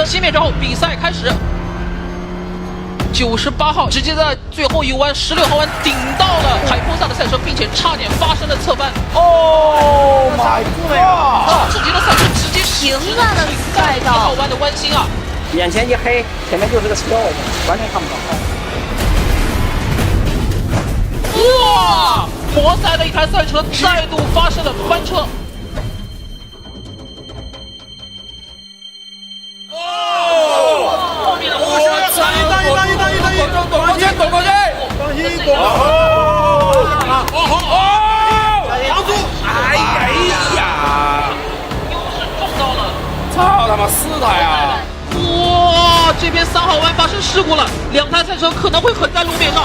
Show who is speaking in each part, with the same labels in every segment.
Speaker 1: 熄灭之后，比赛开始。98号直接在最后一弯16号弯顶到了海坡萨的赛车，并且差点发生了侧翻。
Speaker 2: Oh my god！
Speaker 1: 自己的赛车直接
Speaker 3: 停在了赛道。
Speaker 1: 1号弯的弯心啊！
Speaker 4: 眼前一黑，前面就是个车，完全看不
Speaker 1: 到。哇！活塞的一台赛车再度发生了翻车。后面的红圈，
Speaker 2: 躲过去！放心，躲挡住！哎呀！
Speaker 1: 又是撞到了！
Speaker 2: 操他妈4台啊！
Speaker 1: 哇，这边3号弯发生事故了，2台赛车可能会横在路面上。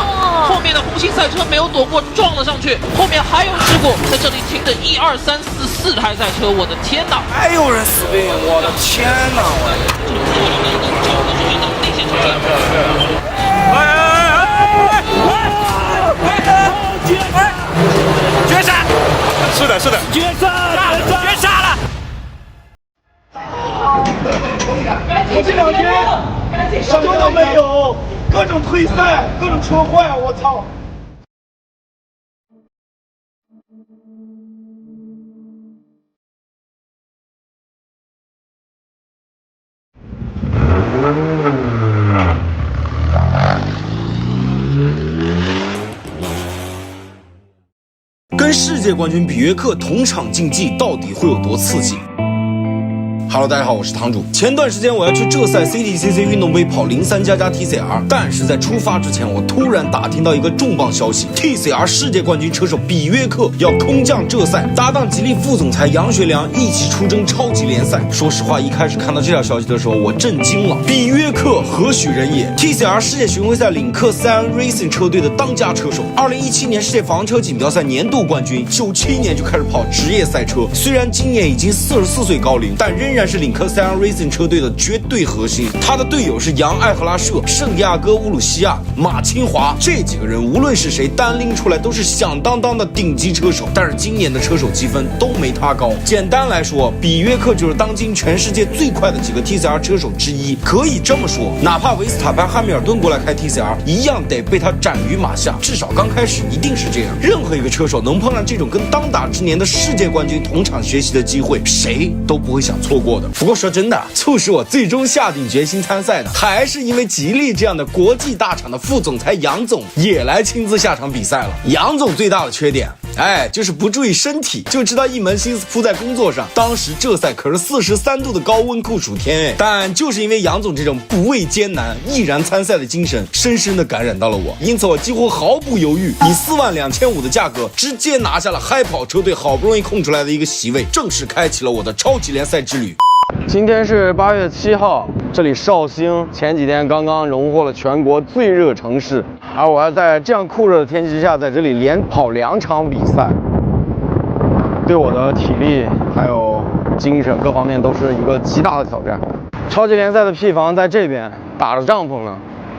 Speaker 1: 后面的红星赛车没有躲过，撞了上去。后面还有事故，在这里停着1、2、3、4台赛车，我的天哪！
Speaker 2: 还有人死病，我的天哪！绝杀！是的，绝杀了！我这2天什么都没有，各种退赛，各种车坏，我操！
Speaker 5: 跟世界冠军比约克同场竞技，到底会有多刺激？Hello， 大家好，我是堂主。前段时间我要去浙赛 CTCC 运动杯跑03++ TCR， 但是在出发之前，我突然打听到一个重磅消息 ：TCR 世界冠军车手比约克要空降浙赛，搭档吉利副总裁杨学良一起出征超级联赛。说实话，一开始看到这条消息的时候，我震惊了。比约克何许人也 ？TCR 世界巡回赛领克Scion Racing 车队的当家车手，2017年世界房车锦标赛年度冠军，97年就开始跑职业赛车。虽然今年已经44岁高龄，但仍然是领克Scion Racing 车队的绝对核心。他的队友是杨艾赫拉舍、圣地亚哥乌鲁西亚、马清华，这几个人无论是谁单拎出来都是响当当的顶级车手。但是今年的车手积分都没他高。简单来说，比约克就是当今全世界最快的几个 TCR 车手之一。可以这么说，哪怕维斯塔潘、汉密尔顿过来开 TCR， 一样得被他斩于马下。至少刚开始一定是这样。任何一个车手能碰上这种跟当打之年的世界冠军同场学习的机会，谁都不会想错过的。不过说真的，促使我最终下定决心参赛的，还是因为吉利这样的国际大厂的副总裁杨总也来亲自下场比赛了。杨总最大的缺点，就是不注意身体，就知道一门心思扑在工作上。当时浙赛可是43度的高温酷暑天，但就是因为杨总这种不畏艰难、毅然参赛的精神，深深的感染到了我。因此我几乎毫不犹豫，以42500的价格，直接拿下了嗨跑车队好不容易空出来的一个席位，正式开启了我的超级联赛之旅。
Speaker 6: 今天是8月7号，这里绍兴前几天刚刚荣获了全国最热城市，而我要在这样酷热的天气之下，在这里连跑2场比赛，对我的体力还有精神各方面都是一个极大的挑战。超级联赛的 P 房在这边打着帐篷呢，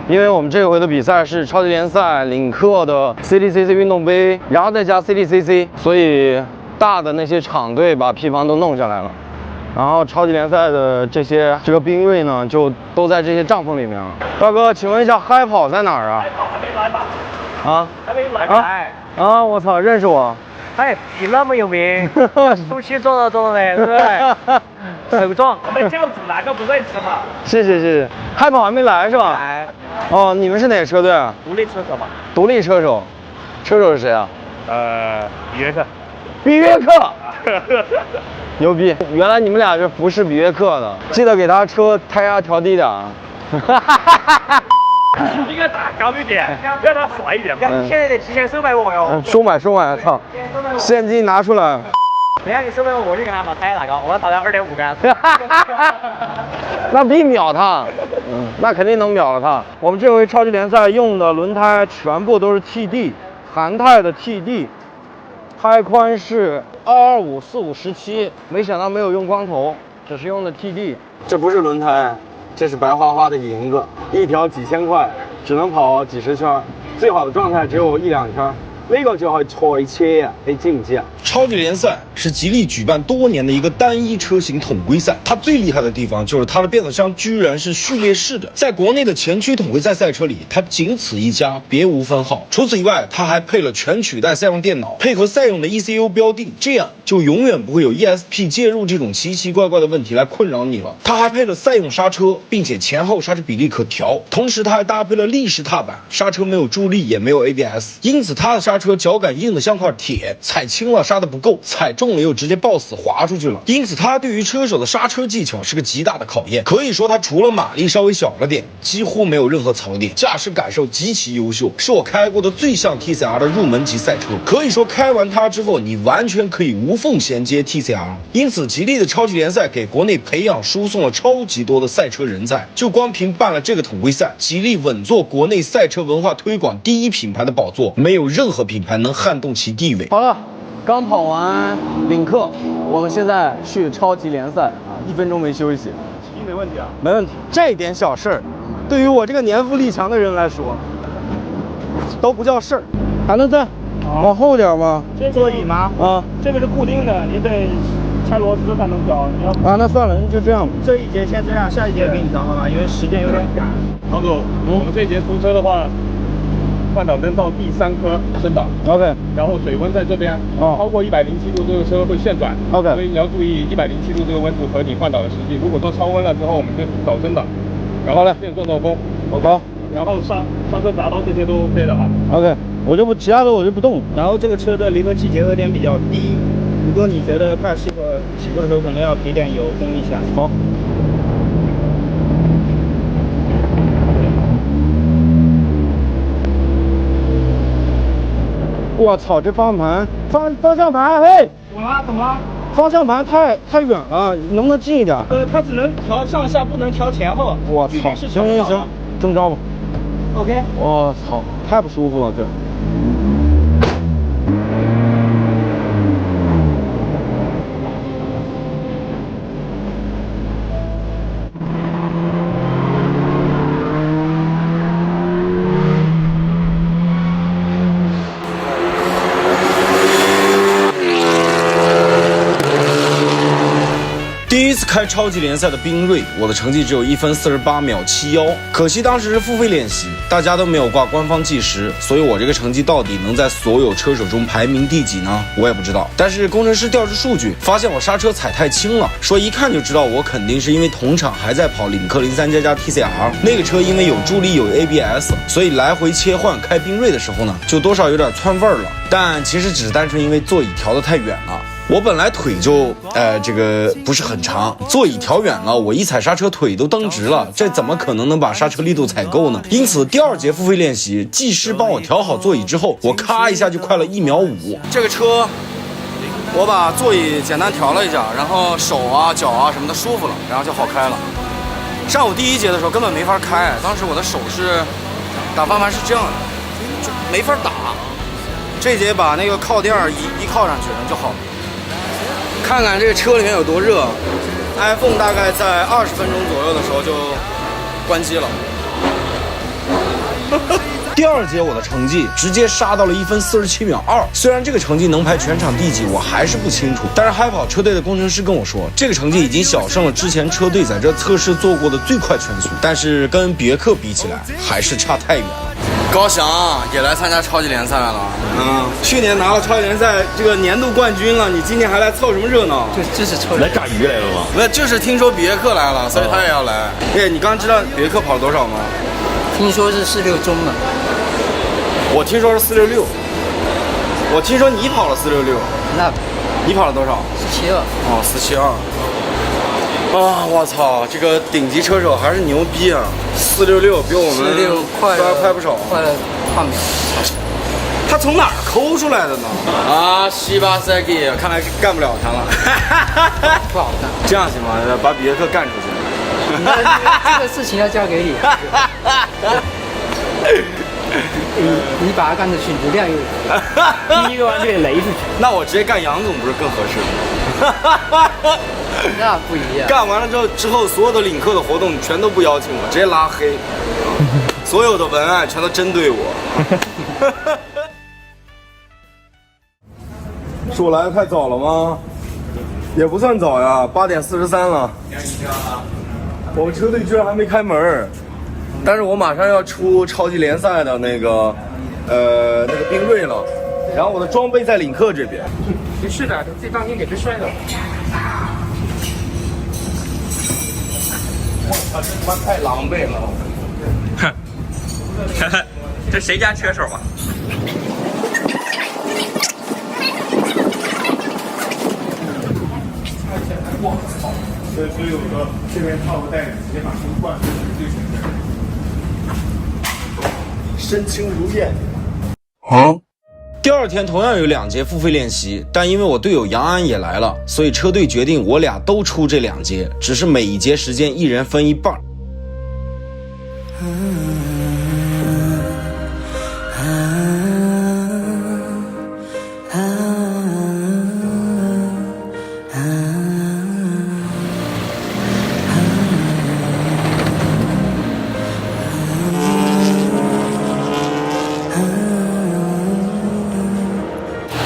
Speaker 6: 因为我们这回的比赛是超级联赛领克的 CTCC 运动杯，然后再加 CTCC， 所以大的那些厂队把 P 房都弄下来了。然后超级联赛的这个兵锐呢，就都在这些帐篷里面了。大哥，请问一下，嗨跑在哪儿啊？
Speaker 4: 还没来吧？
Speaker 6: 啊？
Speaker 4: 还没来
Speaker 6: 啊！我操，认识我？
Speaker 4: 哎，你那么有名，出去做了的，对不对？手壮，我们教主哪个不认识嘛？
Speaker 6: 谢谢。嗨跑还没来是吧？
Speaker 4: 来。
Speaker 6: 哦，你们是哪个车队啊？
Speaker 4: 独立车手吧。
Speaker 6: 独立车手，车手是谁啊？
Speaker 4: 比约克。
Speaker 6: 比约克。牛逼！原来你们俩是服侍比约克的，记得给他车胎压调低点啊。
Speaker 4: 应该打高一点，让他甩一点。现在得提前收买我哟。
Speaker 6: 收买，操！现金拿出来。
Speaker 4: 等下你收买我就给他把胎压打高，我要打到2.5杆。
Speaker 6: 那必秒他，那肯定能秒了他。我们这回超级联赛用的轮胎全部都是 TD， 韩泰的 TD。胎宽是225/45/17，没想到没有用光头，只是用的 TD。这不是轮胎，这是白花花的银子，一条几千块，只能跑几十圈，最好的状态只有1-2圈。呢個就係賽車啊，你知唔知啊？
Speaker 5: 超级联赛是吉利举办多年的一个单一车型统规赛，它最厉害的地方就是它的变速箱居然是序列式的，在国内的前驱统规赛赛车里，它仅此一家，别无分号。除此以外，它还配了全取代赛用电脑，配合赛用的 ECU 标定，这样就永远不会有 ESP 介入这种奇奇怪怪的问题来困扰你了。它还配了赛用刹车，并且前后刹车比例可调，同时它还搭配了立式踏板，刹车没有助力也没有 ABS， 因此它的刹车脚感硬的像块铁，踩轻了刹得不够，踩重了又直接抱死滑出去了。因此它对于车手的刹车技巧是个极大的考验，可以说它除了马力稍微小了点，几乎没有任何槽点，驾驶感受极其优秀，是我开过的最像 TCR 的入门级赛车。可以说开完它之后，你完全可以无缝衔接 TCR。因此，吉利的超级联赛给国内培养输送了超级多的赛车人才。就光凭办了这个统规赛，吉利稳坐国内赛车文化推广第一品牌的宝座，没有任何品牌能撼动其地位。
Speaker 6: 好了，刚跑完领克，我们现在去超级联赛啊，1分钟没休息。
Speaker 2: 没问题啊，
Speaker 6: 没问题。这点小事儿，对于我这个年富力强的人来说，都不叫事儿。还能再往后点吗？
Speaker 2: 这座椅吗？
Speaker 6: 啊
Speaker 2: 这个是固定的，你得拆螺丝才能调。你要
Speaker 6: 啊，那算了，那就这样吧。
Speaker 2: 这一节先这样，下一节给你调好吧，因为时间有点赶。
Speaker 3: 唐总，我们这节出车的话，换挡灯到第3颗升档
Speaker 6: OK，
Speaker 3: 然后水温在这边，
Speaker 6: 哦
Speaker 3: 超过107度这个车会旋转
Speaker 6: OK
Speaker 3: 所以你要注意107度这个温度和你换挡的时机。如果说超温了之后，我们就早升档，然后呢，先做做风，
Speaker 6: 好
Speaker 3: 然后刹车闸刀这些都 OK 的哈。
Speaker 6: ，OK， 我就不其他的我就不动。
Speaker 2: 然后这个车的离合器结合点比较低，如果你觉得快熄火的时候，可能要提点油轰一下。
Speaker 6: 好。我操，这方向盘，方向盘，嘿，
Speaker 2: 怎么了？
Speaker 6: 方向盘太远了，你能不能近一点？
Speaker 2: 它只能调上下，不能调前后。
Speaker 6: 我操，行，这么着吧。
Speaker 2: OK。
Speaker 6: 我操，太不舒服了这。
Speaker 5: 第一次开超级联赛的缤瑞，我的成绩只有1分48秒71，可惜当时是付费练习，大家都没有挂官方计时，所以我这个成绩到底能在所有车手中排名第几呢？我也不知道。但是工程师调取数据，发现我刹车踩太轻了，说一看就知道我肯定是因为同场还在跑领克03++TCR， 那个车因为有助力有 ABS， 所以来回切换开缤瑞的时候呢，就多少有点窜味儿了。但其实只是单纯因为座椅调得太远了。 我本来腿就这个不是很长，座椅调远了，我一踩刹车腿都蹬直了，这怎么可能把刹车力度踩够呢？因此第2节付费练习，技师帮我调好座椅之后，我咔一下就快了1秒5。
Speaker 6: 这个车，我把座椅简单调了一下，然后手啊、脚啊什么的舒服了，然后就好开了。上午第1节的时候根本没法开，当时我的手是打方向盘是这样的，就没法打。这节把那个靠垫一靠上去，然后就好了。 看看这个车里面有多热 ，iPhone 大概在20分钟左右的时候就关机了。
Speaker 5: 第2节我的成绩直接杀到了1分47秒2，虽然这个成绩能排全场第几，我还是不清楚。但是嗨跑车队的工程师跟我说，这个成绩已经小胜了之前车队在这测试做过的最快圈速，但是跟别克比起来还是差太远了。
Speaker 6: 高翔也来参加超级联赛了，去年拿了超级联赛这个年度冠军了，你今年还来凑什么热闹？
Speaker 4: 这是臭
Speaker 3: 来炸鱼来了吗？
Speaker 6: 不是，就是听说别克来了，所以他也要来。哎，你刚知道别克跑了多少吗？
Speaker 4: 听说是46中的，
Speaker 6: 我听说是466，我听说你跑了466，
Speaker 4: 那
Speaker 6: 你跑了多少
Speaker 4: ？72。
Speaker 6: 哦，472。啊，我操，这个顶级车手还是牛逼啊！466比我们
Speaker 4: 46快
Speaker 6: 不少，
Speaker 4: 快了半秒。
Speaker 6: 他从哪儿抠出来的呢？啊，西巴塞基，看来干不了他了。
Speaker 4: 不好看。
Speaker 6: 这样行吗？把别克干出去。
Speaker 4: 这个事情要交给你。你把他干出去，你就亮又第一个弯就给雷出去。
Speaker 6: 那我直接干杨总不是更合适吗？
Speaker 4: 那不一样。
Speaker 6: 干完了之后，所有的领克的活动全都不邀请我，直接拉黑，所有的文案全都针对我。是我来的太早了吗？也不算早呀，8点43了。我们车队居然还没开门，但是我马上要出超级联赛的那个冰锐了，然后我的装备在领克这边。
Speaker 3: 没事的，自己放心，你别摔的。
Speaker 6: 我操，这他妈太狼狈了！
Speaker 4: 哼，这谁家车手啊？
Speaker 2: 我操！所以我说这边套个袋子，直接把车灌出去最省事。
Speaker 6: 身轻如燕。啊！第二天同样有2节付费练习，但因为我队友杨安也来了，所以车队决定我俩都出这2节，只是每一节时间1人分一半。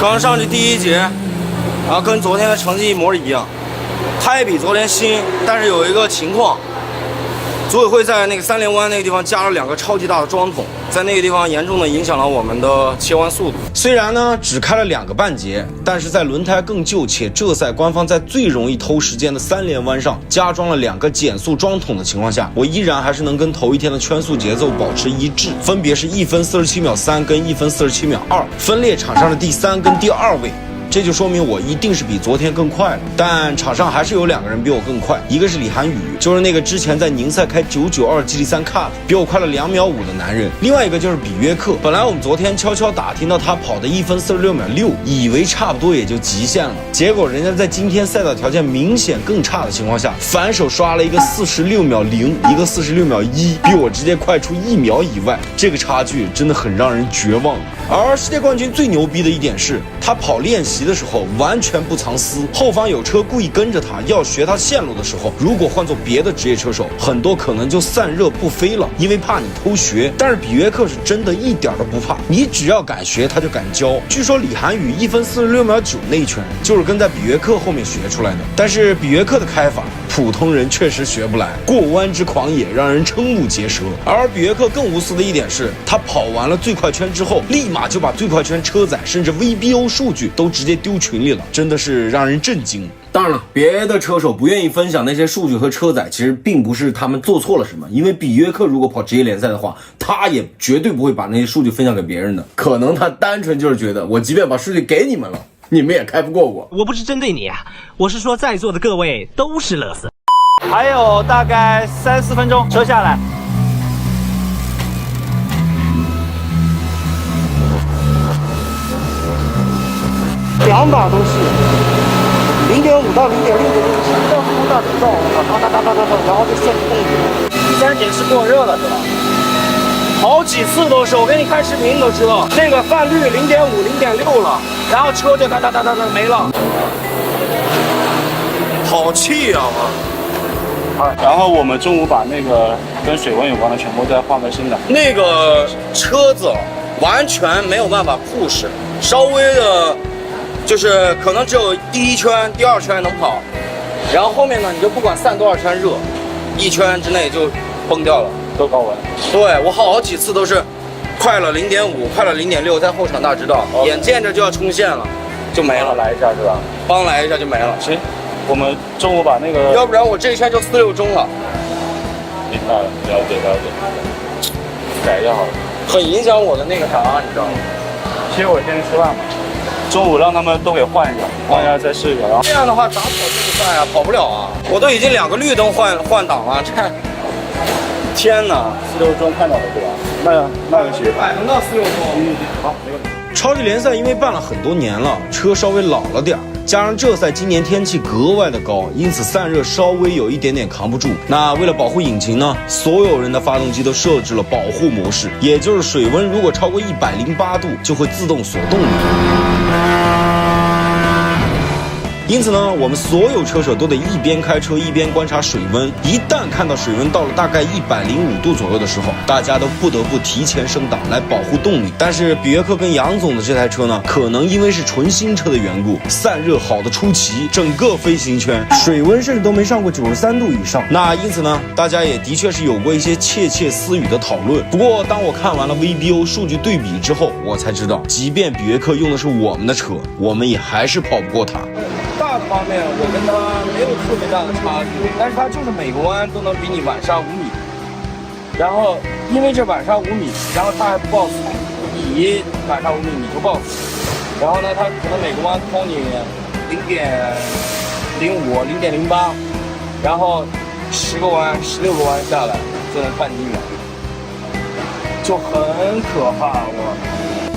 Speaker 6: 刚上去第1节，然后跟昨天的成绩一模一样，它也比昨天新，但是有一个情况，组委会在那个3连弯那个地方加了2个超级大的桩桶，在那个地方严重的影响了我们的切弯速度。虽然呢只开了2个半节，但是在轮胎更旧且这赛官方在最容易偷时间的3连弯上加装了2个减速桩桶的情况下，我依然还是能跟头一天的圈速节奏保持一致，分别是1分47秒3跟1分47秒2，分列场上的第3跟第2位。这就说明我一定是比昨天更快了，但场上还是有2个人比我更快，一个是李涵宇，就是那个之前在宁赛开992 GT3 Cut 比我快了2秒5的男人，另外一个就是比约克。本来我们昨天悄悄打听到他跑的1分46秒6，以为差不多也就极限了，结果人家在今天赛道条件明显更差的情况下，反手刷了一个46秒0，一个46秒1，比我直接快出1秒以外，这个差距真的很让人绝望。而世界冠军最牛逼的一点是，他跑练习的时候完全不藏私，后方有车故意跟着他要学他线路的时候，如果换做别的职业车手，很多可能就散热不飞了，因为怕你偷学。但是比约克是真的一点都不怕，你只要敢学他就敢教。据说李涵宇1分46秒9那一圈就是跟在比约克后面学出来的，但是比约克的开法普通人确实学不来，过弯之狂野让人瞠目结舌。而比约克更无私的一点是，他跑完了最快圈之后，立马就把最快圈车载甚至 VBO 数据都直接丢群里了，真的是让人震惊。当然了，别的车手不愿意分享那些数据和车载，其实并不是他们做错了什么，因为比约克如果跑职业联赛的话，他也绝对不会把那些数据分享给别人的，可能他单纯就是觉得，我即便把数据给你们了，你们也开不过我。
Speaker 4: 我不是针对你啊，我是说在座的各位都是乐色。
Speaker 2: 还有大概3、4分钟，车下来。2把都是0.5到0.6的这个心跳速度大制造，然后就顺着动力。第3节是过热了是吧？好几次都是，我给你看视频你都知道，那个范率0.5、0.6了，然后车就哒没了，
Speaker 6: 好气啊！
Speaker 3: 然后我们中午把那个跟水温有关的全部再换个新的。
Speaker 6: 那个车子完全没有办法 push， 稍微的，就是可能只有第1圈、第2圈能跑，然后后面呢，你就不管散多少圈热，1圈之内就崩掉了，
Speaker 3: 都高温。
Speaker 6: 对我好几次都是快了0.5，快了0.6，在后场大直道，眼见着就要冲线了，就没了。
Speaker 3: 来一下是吧？
Speaker 6: 帮来一下就没了。
Speaker 3: 行，我们中午把那个，
Speaker 6: 要不然我这一圈就46中了。
Speaker 3: 明白了，了解。改一下好了。
Speaker 6: 很影响我的那个啥，你知道吗？
Speaker 3: 其实我先吃饭嘛，中午让他们都给换一下，换一下再试一下。然后
Speaker 6: 这样的话咋跑这个赛啊？跑不了啊！我都已经2个绿灯换挡了，这天哪
Speaker 3: ！46中看到了对吧？那就行。
Speaker 6: 能到46中。
Speaker 3: 好，没问题。
Speaker 6: 超级联赛因为办了很多年了，车稍微老了点儿，加上这赛今年天气格外的高，因此散热稍微有一点点扛不住。那为了保护引擎呢，所有人的发动机都设置了保护模式，也就是水温如果超过108度就会自动锁动力。
Speaker 5: 因此呢，我们所有车手都得一边开车一边观察水温。一旦看到水温到了大概105度左右的时候，大家都不得不提前升档来保护动力。但是比约克跟杨总的这台车呢，可能因为是纯新车的缘故，散热好的出奇，整个飞行圈水温甚至都没上过93度以上。那因此呢，大家也的确是有过一些窃窃私语的讨论。不过当我看完了 VBO 数据对比之后，我才知道，即便比约克用的是我们的车，我们也还是跑不过它。
Speaker 6: 大的方面，我跟他没有特别大的差距，但是他就是每个弯都能比你晚上5米。然后因为这晚上5米，然后他还不报速，你晚上5米你就报速。然后呢，他可能每个弯偷你0.05、0.08，然后10个弯、16个弯下来就能看你远，就很可怕。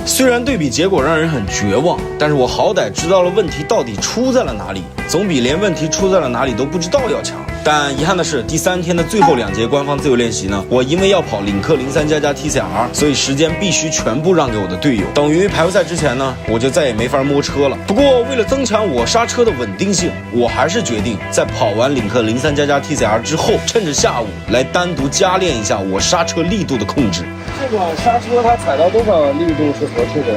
Speaker 5: 虽然对比结果让人很绝望，但是我好歹知道了问题到底出在了哪里，总比连问题出在了哪里都不知道要强。但遗憾的是，第3天的最后2节官方自由练习呢，我因为要跑领克03++ TCR，所以时间必须全部让给我的队友，等于排位赛之前呢，我就再也没法摸车了。不过为了增强我刹车的稳定性，我还是决定在跑完领克03++ TCR 之后，趁着下午来单独加练一下我刹车力度的控制。
Speaker 6: 这个刹车它踩到多少力度是合适的？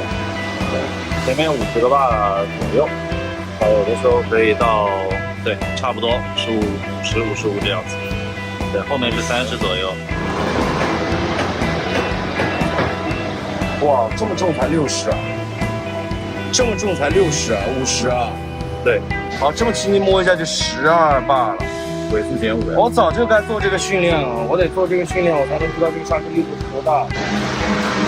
Speaker 7: 前面50个把左右，有的时候可以到对，差不多50、55这样子。对，后面是30左右。
Speaker 6: 哇，这么重才60啊！这么重才60啊，50啊？
Speaker 7: 对，
Speaker 6: 好，这么轻轻摸一下就12罢了。
Speaker 7: 尾速减5。
Speaker 6: 我早就该做这个训练了，我得做这个训练，我才能知道这个刹车力度是多大。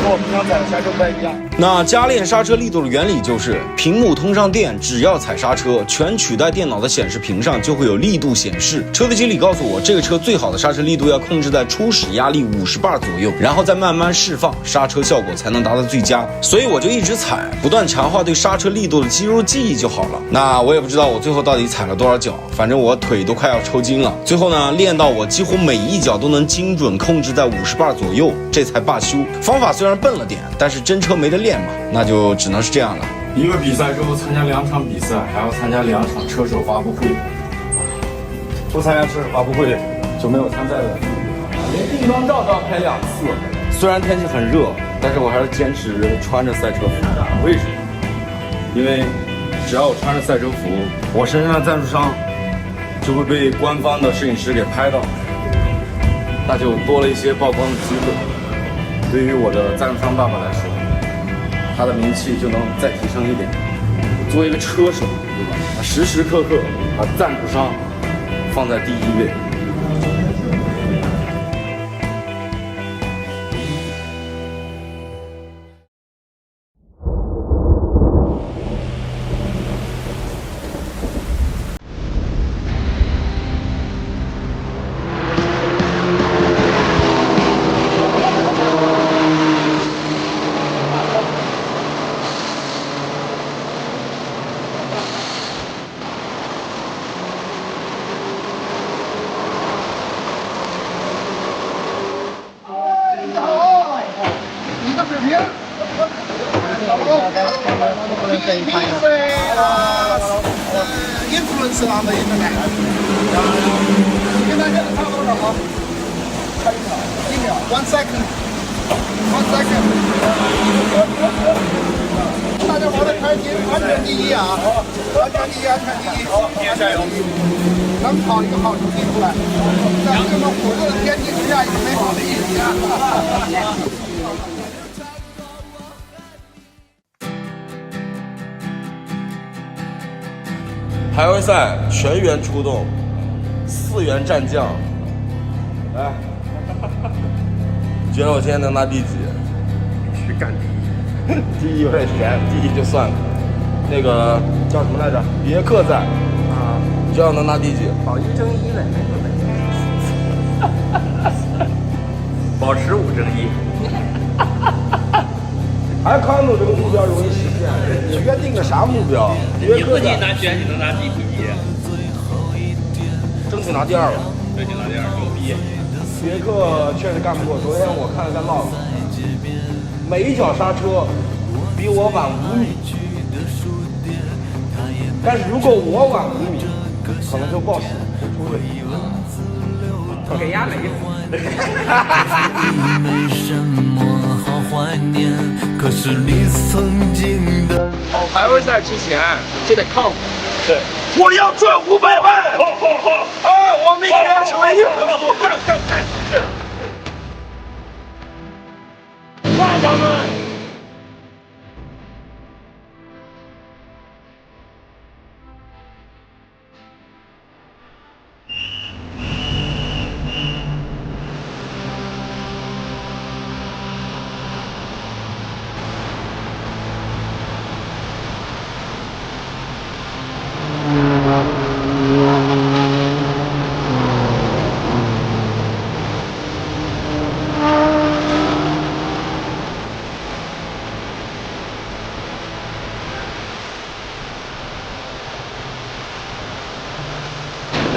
Speaker 6: 跟我平常踩的刹车不太一样。
Speaker 5: 那加练刹车力度的原理就是，屏幕通上电，只要踩刹车，全取代电脑的显示屏上就会有力度显示。车队经理告诉我，这个车最好的刹车力度要控制在初始压力50bar左右，然后再慢慢释放，刹车效果才能达到最佳。所以我就一直踩，不断强化对刹车力度的肌肉记忆就好了。那我也不知道我最后到底踩了多少脚，反正我腿都快要抽筋了。最后呢，练到我几乎每一脚都能精准控制在50bar左右，这才罢休。方法虽然笨了点，但是真车没得练嘛，那就只能是这样了。
Speaker 8: 一个比赛之后参加2场比赛，还要参加2场车手发布会。不参加车手发布会就没有参赛的。连定妆照都要拍2次。
Speaker 5: 虽然天气很热，但是我还是坚持穿着赛车服。
Speaker 8: 为什么？因为只要我穿着赛车服，我身上的赞助商就会被官方的摄影师给拍到，那就多了一些曝光的机会。对于我的赞助商爸爸来说，他的名气就能再提升一点。作为一个车手，对吧？时时刻刻把赞助商放在第1位。
Speaker 2: influence on the internet。跟大家差多少吗？差1秒，1 second，1 second。大家玩的开心，安全第一啊！安全第一，安全第一。好，加油！能跑一个好成绩出来，在这么火热的天气之下，有美好的一天。
Speaker 6: 排位赛全员出动，4员战将。来，你觉得我今天能拿第几？
Speaker 8: 必须干第1。
Speaker 6: 第1有点悬，第1就算了。那个叫什么来着？别克赛啊，你觉得我能拿第几？
Speaker 4: 保1争1了，
Speaker 7: 保持5争1。
Speaker 6: 还看着这个目标容易实现，你约定个啥目标？
Speaker 7: 你自己难选，你能拿第1？
Speaker 6: 争取拿第2吧。
Speaker 7: 争取拿第2，牛逼！
Speaker 6: 别克确实干不过。昨天我看了看 log， 每一脚刹车比我晚5米。但是如果我晚5米，可能就报喜不出队。
Speaker 4: 给压没了。
Speaker 9: 没什么好怀念，可是你曾经的。
Speaker 3: 跑排位赛之前就得抗。
Speaker 6: 对，我要赚500万。我明天成为爸爸们。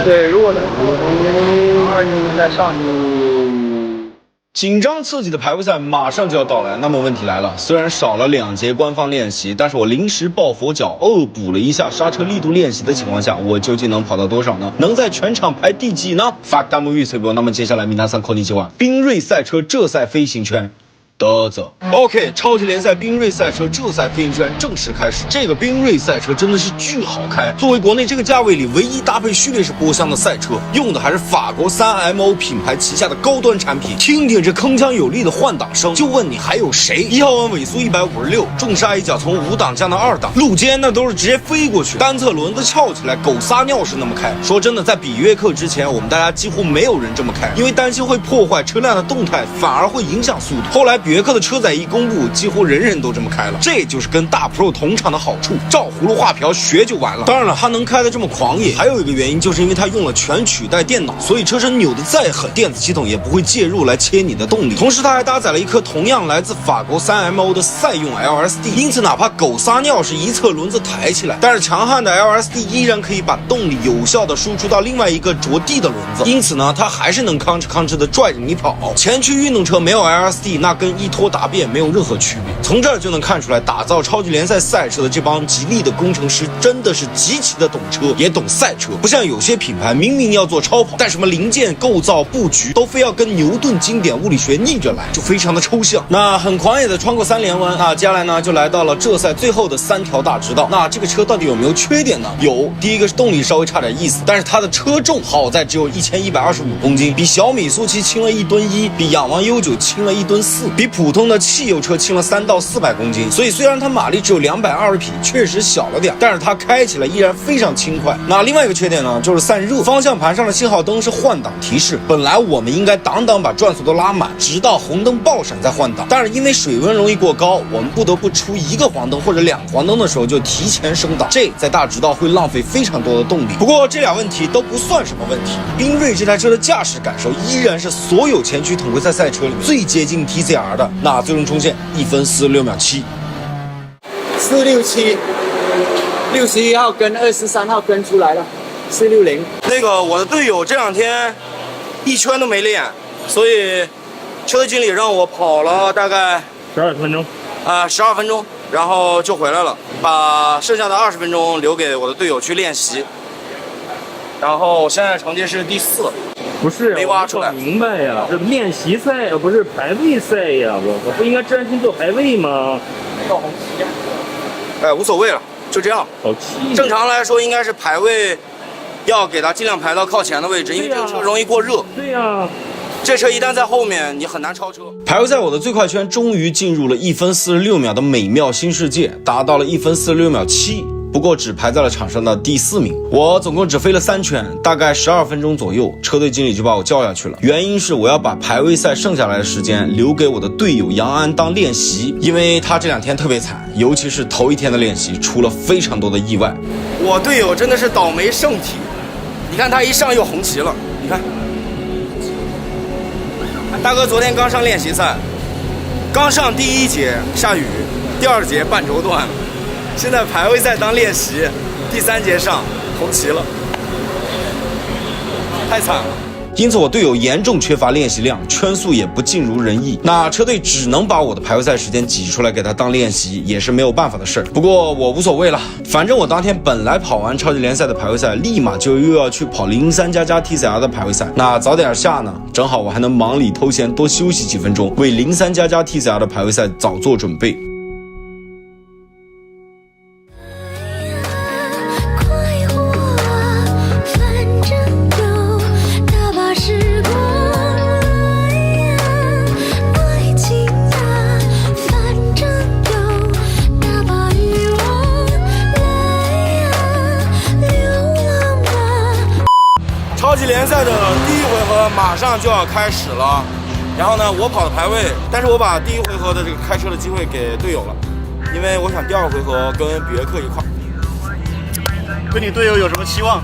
Speaker 2: 对，如果能2年再上去。
Speaker 5: 紧张刺激的排位赛马上就要到来，那么问题来了，虽然少了2节官方练习，但是我临时抱佛脚恶补了一下刹车力度练习的情况下，我究竟能跑到多少呢？能在全场排第几呢？发弹幕预测波。那么接下来皆さんこんにちは，缤瑞赛车浙赛飞行圈。得则 OK， 超级联赛缤瑞赛车浙赛飞行圈正式开始。这个缤瑞赛车真的是巨好开，作为国内这个价位里唯一搭配序列式波箱的赛车，用的还是法国3MO 品牌旗下的高端产品。听听这铿锵有力的换挡声，就问你还有谁？1号弯尾速156，重刹一脚从5档降到2档，路肩那都是直接飞过去，单侧轮子翘起来，狗撒尿是那么开。说真的，在比约克之前，我们大家几乎没有人这么开，因为担心会破坏车辆的动态，反而会影响速度。后来比约克的车载一公布，几乎人人都这么开了，这就是跟大 Pro 同场的好处，照葫芦画瓢学就完了。当然了，它能开得这么狂野，还有一个原因就是因为它用了全取代电脑，所以车身扭得再狠，电子系统也不会介入来切你的动力。同时，它还搭载了一颗同样来自法国3MO 的赛用 LSD， 因此哪怕狗撒尿是一侧轮子抬起来，但是强悍的 LSD 依然可以把动力有效的输出到另外一个着地的轮子，因此呢，它还是能吭哧的拽着你跑。前驱运动车没有 LSD， 那跟一拖答辩没有任何区别。从这儿就能看出来，打造超级联赛赛车的这帮吉利的工程师真的是极其的懂车，也懂赛车。不像有些品牌明明要做超跑，但什么零件构造布局都非要跟牛顿经典物理学逆着来，就非常的抽象。那很狂野的穿过3连弯，那接下来呢就来到了这赛最后的3条大直道。那这个车到底有没有缺点呢？有，第一个是动力稍微差点意思，但是它的车重好在只有1125公斤，比小米速七轻了1吨1，比仰望 U9 轻了1吨4，比普通的汽油车轻了3到400公斤。所以虽然它马力只有220匹，确实小了点，但是它开起来依然非常轻快。那另外一个缺点呢，就是散热，方向盘上的信号灯是换挡提示，本来我们应该档把转速都拉满，直到红灯爆闪再换挡，但是因为水温容易过高，我们不得不出1个黄灯或者2个黄灯的时候就提前升档，这在大直道会浪费非常多的动力。不过这俩问题都不算什么问题，缤瑞这台车的驾驶感受依然是所有前驱统规赛赛车里最接近 TCR 的，那最终冲线1分46秒7。
Speaker 2: 467，61号跟23号跟出来了，460。
Speaker 6: 那个我的队友这2天1圈都没练，所以车队经理让我跑了大概
Speaker 3: 12分钟
Speaker 6: ，12分钟，然后就回来了，把剩下的20分钟留给我的队友去练习。然后现在成绩是第4，
Speaker 3: 不是
Speaker 6: 没挖出来。
Speaker 3: 明白呀，这练习赛不是排位赛呀，我不应该专心做排位吗？
Speaker 2: 到红旗。
Speaker 6: 无所谓了，就这样。
Speaker 3: 好气。
Speaker 6: 正常来说应该是排位，要给它尽量排到靠前的位置，因为这个车容易过热。
Speaker 3: 对呀。
Speaker 6: 这车一旦在后面，你很难超车。
Speaker 5: 排位赛我的最快圈终于进入了1分46秒的美妙新世界，达到了1分46秒7。不过只排在了场上的第4名。我总共只飞了3圈，大概12分钟左右，车队经理就把我叫下去了。原因是我要把排位赛剩下来的时间留给我的队友杨安当练习，因为他这2天特别惨，尤其是头1天的练习出了非常多的意外。
Speaker 6: 我队友真的是倒霉圣体，你看他一上又红旗了，你看。大哥昨天刚上练习赛，刚上第1节下雨，第2节半轴断了。现在排位赛当练习，第3节上红旗了，太惨了。
Speaker 5: 因此我队友严重缺乏练习量，圈速也不尽如人意。那车队只能把我的排位赛时间挤出来给他当练习，也是没有办法的事儿。不过我无所谓了，反正我当天本来跑完超级联赛的排位赛，立马就又要去跑03++ TCR 的排位赛。那早点下呢，正好我还能忙里偷闲多休息几分钟，为03++ TCR 的排位赛早做准备。
Speaker 6: 超级联赛的第一回合马上就要开始了，然后呢，我跑的排位，但是我把第一回合的这个开车的机会给队友了，因为我想第二回合跟比约克一块。
Speaker 2: 对你队友有什么期望？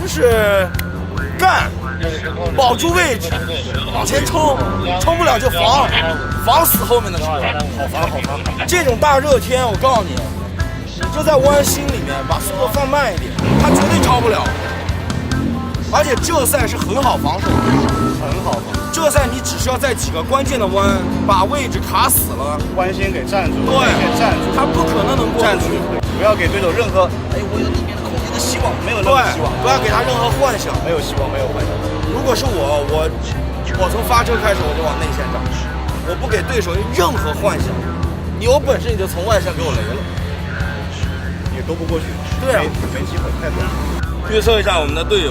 Speaker 6: 就是干，保住位置，往前冲，冲不了就防死后面的车，好防。这种大热天，我告诉你，就在弯心里面把速度放慢一点，他绝对超不了。而且这赛是很好防守的，很好防。这赛你只需要在几个关键的弯把位置卡死了，
Speaker 2: 弯心给站住，
Speaker 6: 对，
Speaker 2: 站住，
Speaker 6: 他不可能过
Speaker 2: 站住，不要给对手任何我有里面的空间的希望，没有任何希望，
Speaker 6: 不要给他任何幻想，
Speaker 2: 没有希望，没有幻想。
Speaker 6: 如果是我从发车开始我就往内线站，我不给对手任何幻想，你有本事你就从外线给我雷了，
Speaker 2: 也都不过去，
Speaker 6: 对啊，
Speaker 2: 没机会，太多。
Speaker 6: 预测一下我们的队友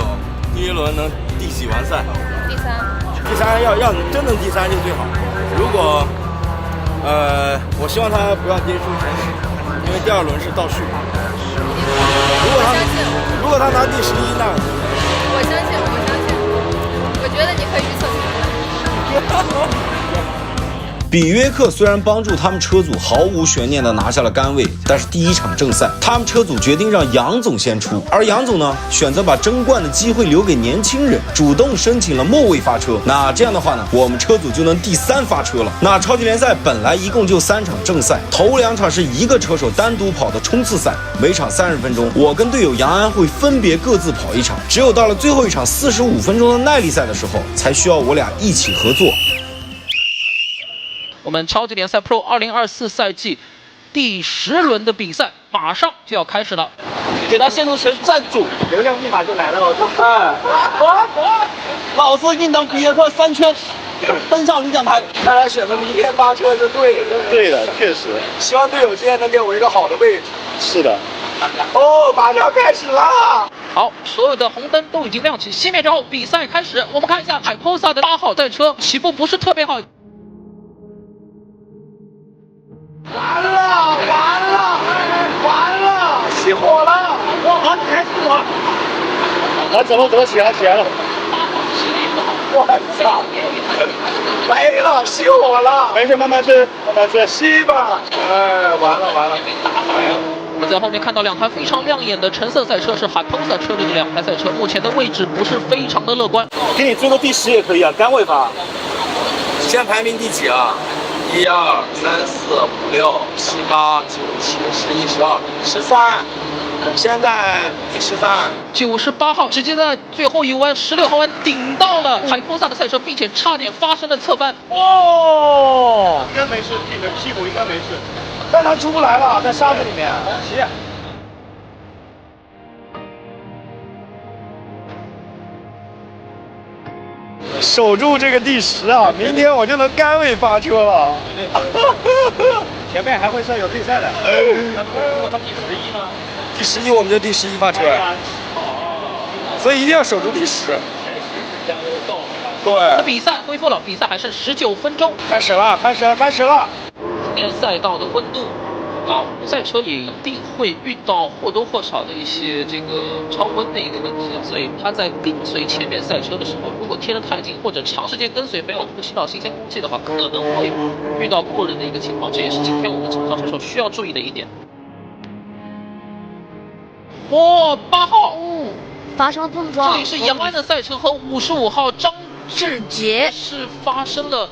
Speaker 6: 第一轮能第几完赛？第三要真能第三就最好。如果我希望他不要跌出前10，因为第二轮是倒序。如果他拿第11，那
Speaker 10: 我相信，我觉得你可以预测出来。
Speaker 5: 比约克虽然帮助他们车组毫无悬念地拿下了杆位，但是第一场正赛，他们车组决定让杨总先出，而杨总呢，选择把争冠的机会留给年轻人，主动申请了末位发车。那这样的话呢，我们车组就能第3发车了。那超级联赛本来一共就3场正赛，头2场是一个车手单独跑的冲刺赛，每场30分钟，我跟队友杨安会分别各自跑1场，只有到了最后一场45分钟的耐力赛的时候，才需要我俩一起合作。
Speaker 1: 我们超级联赛 Pro 2024赛季第10轮的比赛马上就要开始了，给他线路全站住，
Speaker 2: 流量密码就来了，老子硬当比约克3圈，登上领奖台。看来选择明天发车是对的，对的，确实。希望队友今天能给我一个好的位置。是的。马上开始啦！
Speaker 1: 好，所有的红灯都已经亮起，熄灭之后，比赛开始。我们看一下海 Posa 的8号赛车起步不是特别好。
Speaker 2: 完了！熄火了！好，你开始我。走了，起来了。我操！没了，熄火了。没事，慢慢吃，熄吧。完了。
Speaker 1: 我们在后面看到2台非常亮眼的橙色赛车，是海 Posa 车队的2台赛车，目前的位置不是非常的乐观。
Speaker 2: 给你追个第10也可以啊，杆位发。
Speaker 6: 现在排名第几啊？1、2、3、4、5、6、7、8、9、10、11、12、13，现在第13，98
Speaker 1: 号直接在最后一弯16号弯顶到了海 Posa 的赛车，并且差点发生了侧翻。
Speaker 2: 应该没事，屁股应该没事，但他出不来了，在沙子里面。守住这个第10啊，明天我就能杆位发车了。前面还会有对赛的。如果他第11呢？第11我们就第11发车，所以一定要守住第10。对。
Speaker 1: 比赛恢复了，比赛还剩19分钟。
Speaker 2: 开始了。
Speaker 1: 今天赛道的温度。赛车也一定会遇到或多或少的一些这个超温的一个问题，所以他在跟随前面赛车的时候，如果贴得太近或者长时间跟随没有吸到新鲜空气的话，可能会遇到过人的一个情况，这也是今天我们场上车手需要注意的一点。8号，
Speaker 10: 发生了碰撞，
Speaker 1: 这里是杨安的赛车和55号张志杰是发生了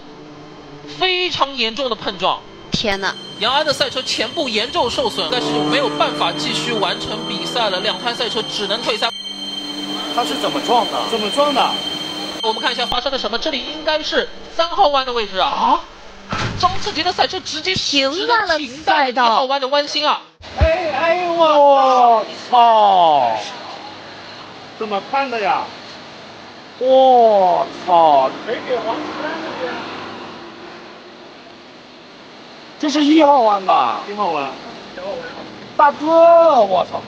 Speaker 1: 非常严重的碰撞。
Speaker 10: 天哪！
Speaker 1: 杨安的赛车前部严重受损，但是就没有办法继续完成比赛了，2台赛车只能退赛。
Speaker 2: 他是怎么撞的？
Speaker 1: 我们看一下发生了什么，这里应该是3号弯的位置啊！张志杰的赛车直接
Speaker 10: 停在了赛道
Speaker 1: 1号弯的弯心啊！
Speaker 2: 哎呦我操！怎么看的呀？我操！没给黄山这边。这是1号弯吧？1号弯。大哥，我操！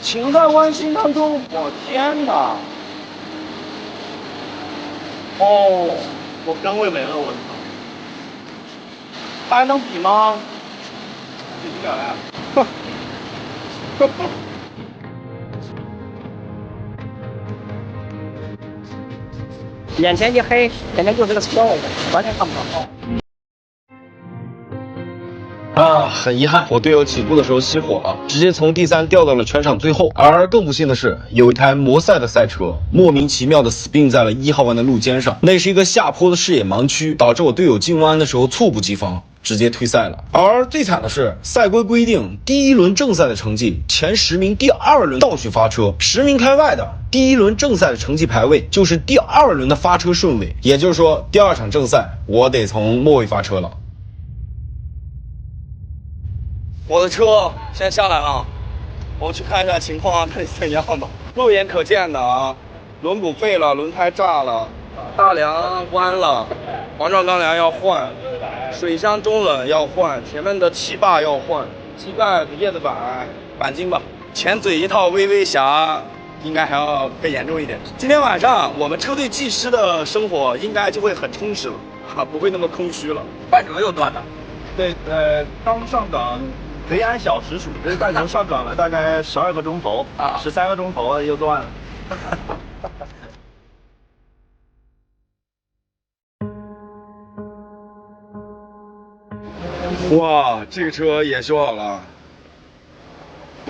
Speaker 2: 停在弯心当中，我天哪！哦，我杆位没了，我操！还能比吗？比不了呀！
Speaker 4: 眼前一黑，眼前就是个车，完全看不到。
Speaker 6: 啊，很遗憾，我队友起步的时候熄火了，直接从第3掉到了全场最后。而更不幸的是，有一台摩赛的赛车莫名其妙的死并在了1号弯的路肩上，那是一个下坡的视野盲区，导致我队友进弯的时候猝不及防，直接退赛了。而最惨的是，赛规规定第1轮正赛的成绩，前10名第2轮倒序发车，10名开外的第1轮正赛的成绩排位就是第2轮的发车顺位，也就是说第2场正赛我得从末位发车了。我的车先下来了，我去看一下情况，看怎样吧。肉眼可见的啊，轮毂废了，轮胎炸了，大梁弯了，防撞钢梁要换，水箱中冷要换，前面的气坝要换，机盖叶子板钣金吧，前嘴一套微微匣，应该还要更严重一点。今天晚上我们车队技师的生活应该就会很充实了，不会那么空虚了。半程又断了。
Speaker 2: 对，刚上岗。贼按小时数，这半程上岗了大概12个钟头，13个钟头又断了。
Speaker 6: 哇，这个车也修好了，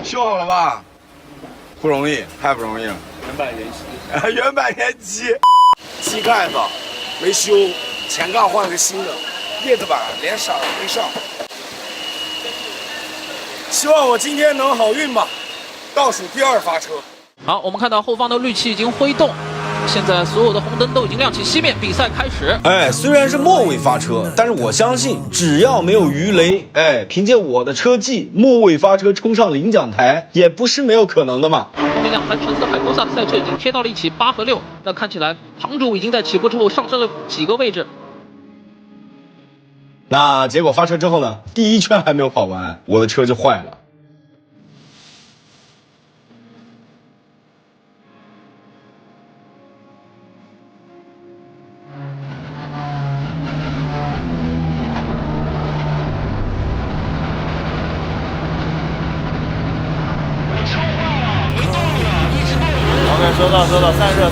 Speaker 6: 修好了吧？不容易，太不容易了。
Speaker 2: 原版原漆，
Speaker 6: 原版原漆，机盖子没修，前杠换个新的，叶子板连色没上。希望我今天能好运吧，倒数第2发车。
Speaker 1: 好，我们看到后方的绿旗已经挥动，现在所有的红灯都已经亮起，熄灭，比赛开始。
Speaker 5: 虽然是末位发车，但是我相信只要没有鱼雷，凭借我的车技，末位发车冲上领奖台也不是没有可能的嘛。
Speaker 1: 后面2台橙色海波萨的赛车已经贴到了一起，8和6。那看起来堂主已经在起步之后上升了几个位置。
Speaker 5: 那结果发车之后呢？第1圈还没有跑完，我的车就坏了。
Speaker 2: OK， 收到，散热。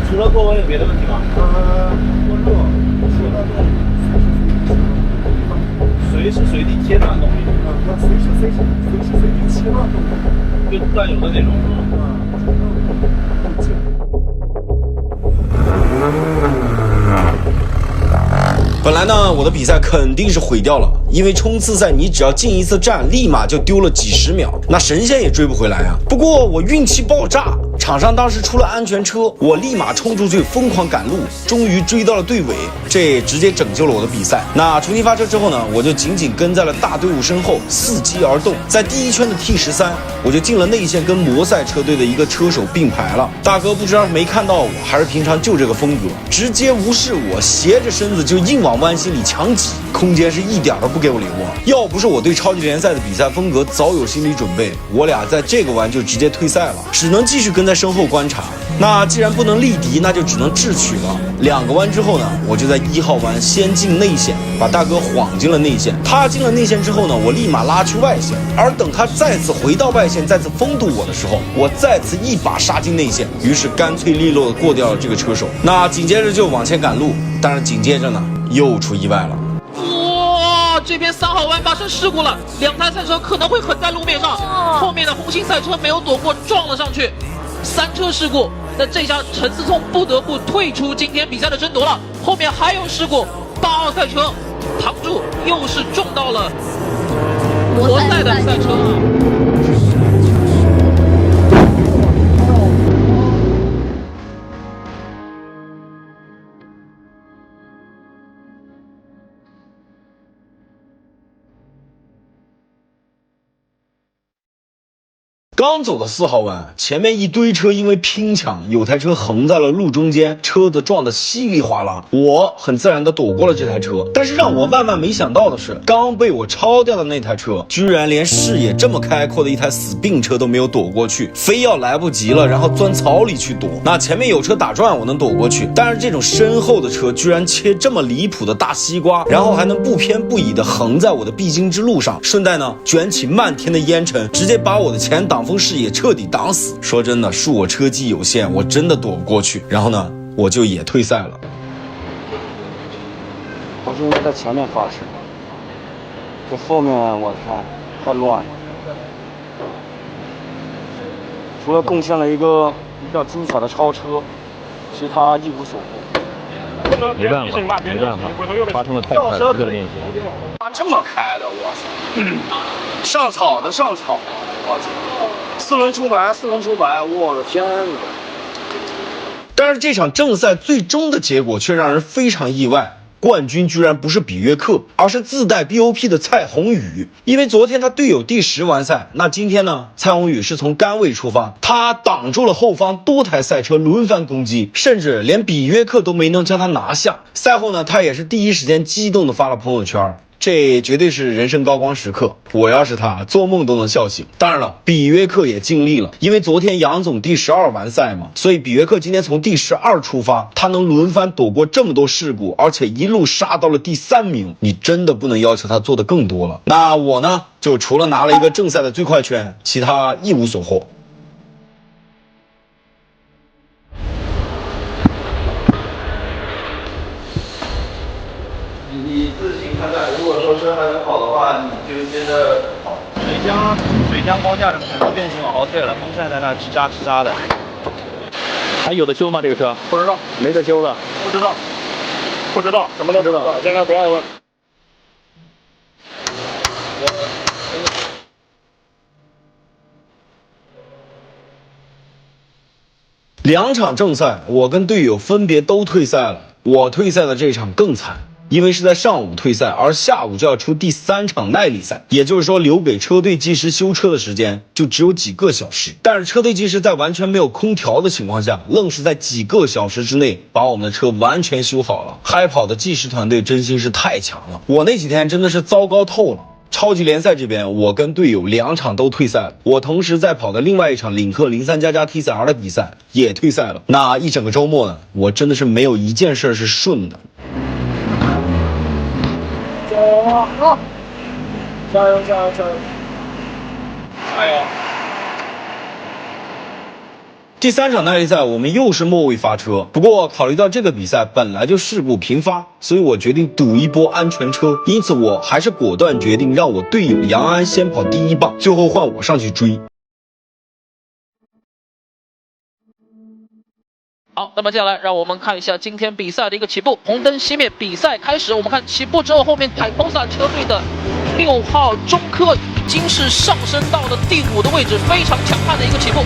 Speaker 2: 除了过温有别的问题吗？过热，说到这随时随地切断动力，随时随地切断动力，就断油的那种。
Speaker 5: 本来呢，我的比赛肯定是毁掉了，因为冲刺赛你只要进1次站，立马就丢了几10秒，那神仙也追不回来啊。不过我运气爆炸，场上当时出了安全车，我立马冲出去疯狂赶路，终于追到了队尾，这直接拯救了我的比赛。那重新发车之后呢，我就紧紧跟在了大队伍身后，伺机而动，在第1圈的 T13，我就进了内线，跟摩赛车队的一个车手并排了。大哥不知道没看到我，还是平常就这个风格，直接无视我，斜着身子就硬往弯心里强挤，空间是一点都不给我留啊！要不是我对超级联赛的比赛风格早有心理准备，我俩在这个弯就直接退赛了，只能继续跟在身后观察。那既然不能力敌，那就只能智取了。2个弯之后呢，我就在1号弯先进内线，把大哥晃进了内线。他进了内线之后呢，我立马拉去外线，而等他再次回到外线，再次封堵我的时候，我再次一把杀进内线，于是干脆利落的过掉了这个车手。那紧接着就往前赶路，但是紧接着呢，又出意外了。
Speaker 1: 哇，这边3号弯发生事故了，2台赛车可能会横在路面上，后面的红星赛车没有躲过，撞了上去，3车事故。那这下陈思聪不得不退出今天比赛的争夺了。后面还有事故，8号赛车堂主又是撞到了活塞的赛车。
Speaker 5: 刚走到4号弯，前面一堆车因为拼抢，有台车横在了路中间，车子撞得稀里哗啦。我很自然地躲过了这台车，但是让我万万没想到的是，刚被我超掉的那台车，居然连视野这么开阔的一台死病车都没有躲过去，非要来不及了，然后钻草里去躲。那前面有车打转，我能躲过去，但是这种身后的车居然切这么离谱的大西瓜，然后还能不偏不倚地横在我的必经之路上，顺带呢卷起漫天的烟尘，直接把我的前挡风视野彻底挡死。说真的，恕我车技有限，我真的躲不过去。然后呢，我就也退赛了。
Speaker 2: 我是应该在前面发车，这后面我看太乱了。除了贡献了一个比较精彩的超车，其他一无所获。
Speaker 3: 没办法，发生的太快了，这个练习。
Speaker 2: 这么开的，我操！上草的上草，我操！4轮出白，我的天哪！
Speaker 5: 但是这场正赛最终的结果却让人非常意外，冠军居然不是比约克，而是自带 BOP 的蔡宏宇。因为昨天他队友第10完赛，那今天呢，蔡宏宇是从杆位出发，他挡住了后方多台赛车轮番攻击，甚至连比约克都没能将他拿下。赛后呢，他也是第一时间激动地发了朋友圈。这绝对是人生高光时刻，我要是他，做梦都能笑醒。当然了，比约克也尽力了，因为昨天杨总第12完赛嘛，所以比约克今天从第12出发，他能轮番躲过这么多事故，而且一路杀到了第3名，你真的不能要求他做的更多了。那我呢，就除了拿了一个正赛的最快圈，其他一无所获。
Speaker 6: 你自行看待，如果说车还能跑的话，你就接着跑。
Speaker 2: 水箱高架变形好对了，风扇在那吱喳吱喳的。
Speaker 3: 还有的修吗？这个车？
Speaker 2: 不知道，
Speaker 3: 没得修了。
Speaker 2: 不知道，什么都不知道，现在不爱问。
Speaker 5: 2场正赛，我跟队友分别都退赛了。我退赛的这场更惨，因为是在上午退赛，而下午就要出第3场耐力赛，也就是说留给车队技师修车的时间就只有几个小时。但是车队技师在完全没有空调的情况下，愣是在几个小时之内把我们的车完全修好了。嗨跑的技师团队真心是太强了，我那几天真的是糟糕透了。超级联赛这边，我跟队友2场都退赛了。我同时在跑的另外一场领克03++ TCR 的比赛也退赛了。那一整个周末呢，我真的是没有一件事是顺的。
Speaker 2: 加油！
Speaker 5: 第3场耐力赛，我们又是末位发车。不过考虑到这个比赛本来就事故频发，所以我决定赌一波安全车。因此我还是果断决定让我队友杨安先跑第1棒，最后换我上去追。
Speaker 1: 好，那么接下来让我们看一下今天比赛的一个起步。红灯熄灭，比赛开始。我们看起步之后，后面海波萨车队的6号中科已经是上升到了第5的位置，非常强悍的一个起步。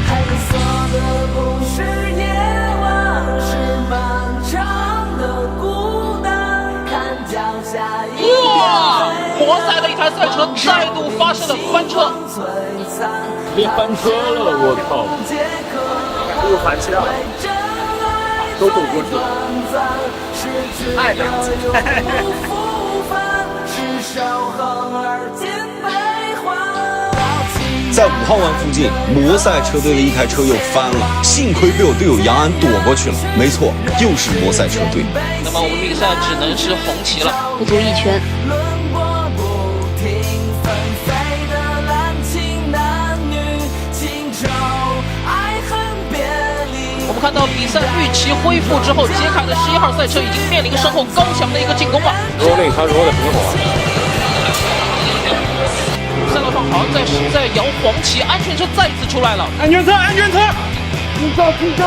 Speaker 1: 哇！活塞的一台赛车再度发生了翻车，
Speaker 3: 别翻车了，我靠！
Speaker 2: 又翻车了。都走过去了，爱的。
Speaker 5: 在5号弯附近，摩赛车队的一台车又翻了，幸亏被我队友杨安躲过去了。没错，又是摩赛车队。
Speaker 1: 那么我们比赛只能是红旗了，
Speaker 10: 不足1圈。
Speaker 1: 我们看到比赛预期恢复之后，杰凯的11号赛车已经面临身后高墙的一个进攻了。
Speaker 3: 他揉的很好。
Speaker 1: 赛道上好像在摇黄旗，安全车再次出来了。
Speaker 2: 安全车！停车！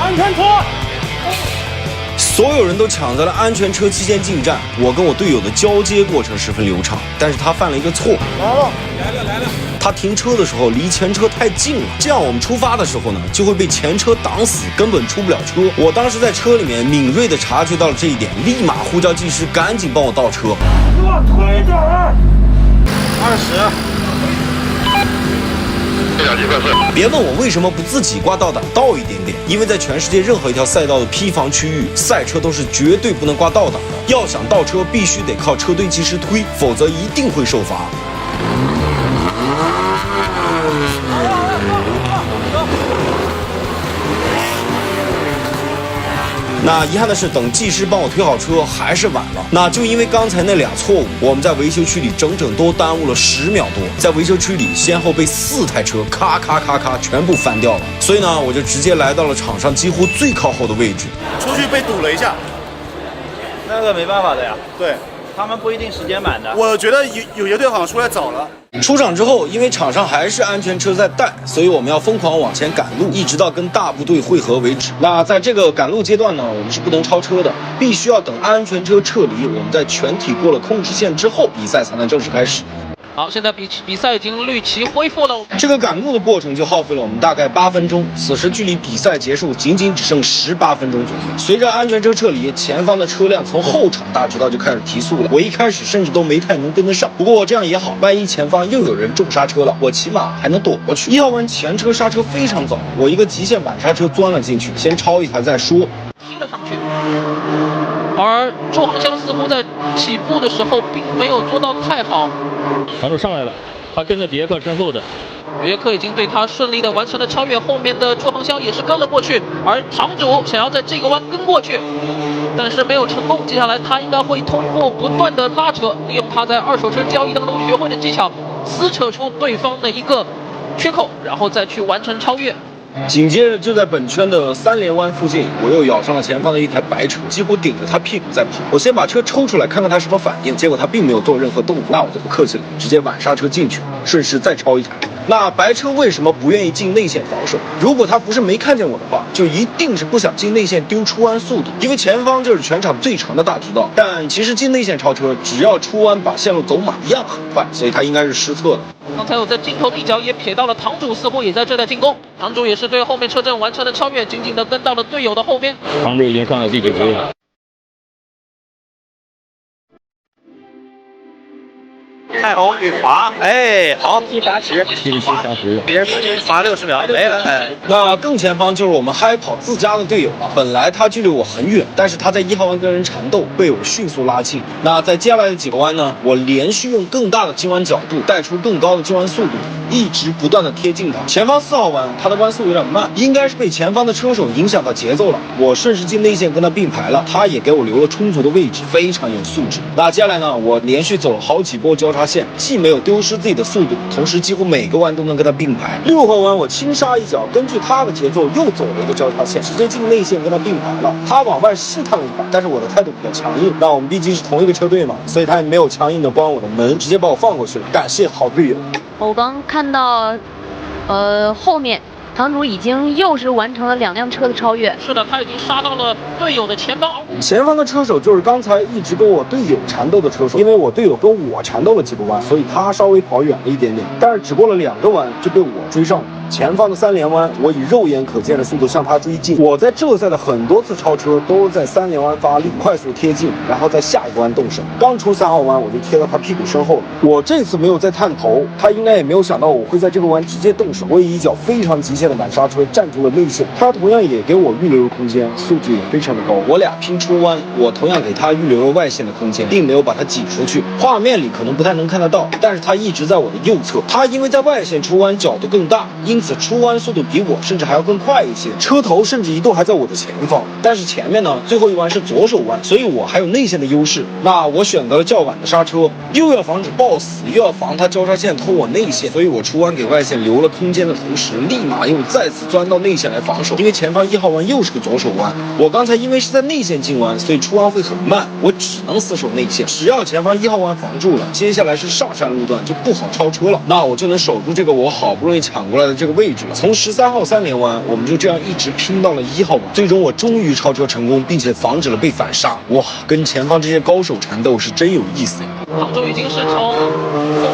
Speaker 2: 安全车！
Speaker 5: 所有人都抢在了安全车期间进站，我跟我队友的交接过程十分流畅，但是他犯了一个错。来了！他停车的时候离前车太近了，这样我们出发的时候呢，就会被前车挡死，根本出不了车。我当时在车里面敏锐地察觉到了这一点，立马呼叫技师赶紧帮我倒车。
Speaker 2: 给我推点儿
Speaker 5: 20。别问我为什么不自己挂倒档倒一点点，因为在全世界任何一条赛道的批防区域，赛车都是绝对不能挂倒档的。要想倒车，必须得靠车队技师推，否则一定会受罚。那遗憾的是，等技师帮我推好车还是晚了。那就因为刚才那俩错误，我们在维修区里整整多耽误了10秒多。在维修区里，先后被4台车咔全部翻掉了。所以呢，我就直接来到了场上几乎最靠后的位置。
Speaker 11: 出去被堵了一下，
Speaker 7: 那个没办法的呀。
Speaker 11: 对，
Speaker 7: 他们不一定时间满的。
Speaker 11: 我觉得有些队好像出来早了。
Speaker 5: 出场之后，因为场上还是安全车在带，所以我们要疯狂往前赶路，一直到跟大部队汇合为止。那在这个赶路阶段呢，我们是不能超车的，必须要等安全车撤离，我们在全体过了控制线之后，比赛才能正式开始。
Speaker 1: 好，现在比赛已经绿旗恢复了。
Speaker 5: 这个赶路的过程就耗费了我们大概8分钟，此时距离比赛结束仅仅只剩18分钟左右。随着安全车撤离，前方的车辆从后场大直道就开始提速了。我一开始甚至都没太能跟得上，不过这样也好，万一前方又有人重刹车了，我起码还能躲过去。1号弯前车刹车非常早，我一个极限板刹车钻了进去，先超一台再说。
Speaker 1: 踢了上去。而周航湘似乎在起步的时候并没有做到太好。
Speaker 3: 堂主上来了，他跟着别克身后的。
Speaker 1: 别克已经对他顺利的完成了超越，后面的周航湘也是跟了过去，而堂主想要在这个弯跟过去，但是没有成功。接下来他应该会通过不断的拉扯，利用他在二手车交易当中学会的技巧，撕扯出对方的一个缺口，然后再去完成超越。
Speaker 5: 紧接着就在本圈的3连弯附近，我又咬上了前方的一台白车，几乎顶着他屁股在跑。我先把车抽出来看看他什么反应，结果他并没有做任何动作，那我就不客气了，直接晚刹车进去，顺势再超一台。那白车为什么不愿意进内线防守？如果他不是没看见我的话，就一定是不想进内线丢出弯速度，因为前方就是全场最长的大直道。但其实进内线超车，只要出弯把线路走满一样很快，所以他应该是失策了。
Speaker 1: 刚才我在镜头的一角也瞥到了堂主似乎也在这带进攻，堂主也是对后面车阵完成了超越，紧紧的跟到了队友的后边。
Speaker 3: 堂主已经上了第9位了。
Speaker 4: 太红雨滑，哎，好，P80，别人滑60秒没了，哎。
Speaker 5: 那更前方就是我们嗨跑自家的队友了。本来他距离我很远，但是他在1号弯跟人缠斗，被我迅速拉近。那在接下来的几个弯呢，我连续用更大的进弯角度，带出更高的进弯速度，一直不断的贴近他。前方4号弯，他的弯速有点慢，应该是被前方的车手影响到节奏了。我顺势进内线跟他并排了，他也给我留了充足的位置，非常有素质。那接下来呢，我连续走了好几波交叉线，既没有丢失自己的速度，同时几乎每个弯都能跟他并排。6号弯我轻刹一脚，根据他的节奏又走了一个交叉线，直接进内线跟他并排了。他往外试探了一把，但是我的态度比较强硬。那我们毕竟是同一个车队嘛，所以他也没有强硬的关我的门，直接把我放过去了。感谢好队友。
Speaker 12: 我刚看到，后面堂主已经又是完成了2辆车的超越。
Speaker 1: 是的，他已经杀到了队友的前方。
Speaker 5: 前方的车手就是刚才一直跟我队友缠斗的车手，因为我队友跟我缠斗了几个弯，所以他稍微跑远了一点点，但是只过了2个弯就被我追上了。前方的3连弯，我以肉眼可见的速度向他追近。我在这赛的很多次超车都在3连弯发力，快速贴近，然后在下一个弯动手。刚出3号弯，我就贴到他屁股身后了。我这次没有再探头，他应该也没有想到我会在这个弯直接动手。我以一脚非常极限的板刹车站住了内线，他同样也给我预留了空间，素质也非常的高。我俩拼出弯，我同样给他预留了外线的空间，并没有把他挤出去。画面里可能不太能看得到，但是他一直在我的右侧。他因为在外线出弯角度更大，因此出弯速度比我甚至还要更快一些，车头甚至一度还在我的前方。但是前面呢，最后一弯是左手弯，所以我还有内线的优势。那我选择了较晚的刹车，又要防止抱死，又要防他交叉线偷我内线，所以我出弯给外线留了空间的同时，立马又再次钻到内线来防守。因为前方1号弯又是个左手弯，我刚才因为是在内线进进弯，所以出弯会很慢，我只能死守内线。只要前方1号弯防住了，接下来是上山路段就不好超车了，那我就能守住这个我好不容易抢过来的这个位置了。从13号3连弯，我们就这样一直拼到了1号弯，最终我终于超车成功，并且防止了被反杀。哇，跟前方这些高手缠斗是真有意思呀！
Speaker 1: 杭州已经是从后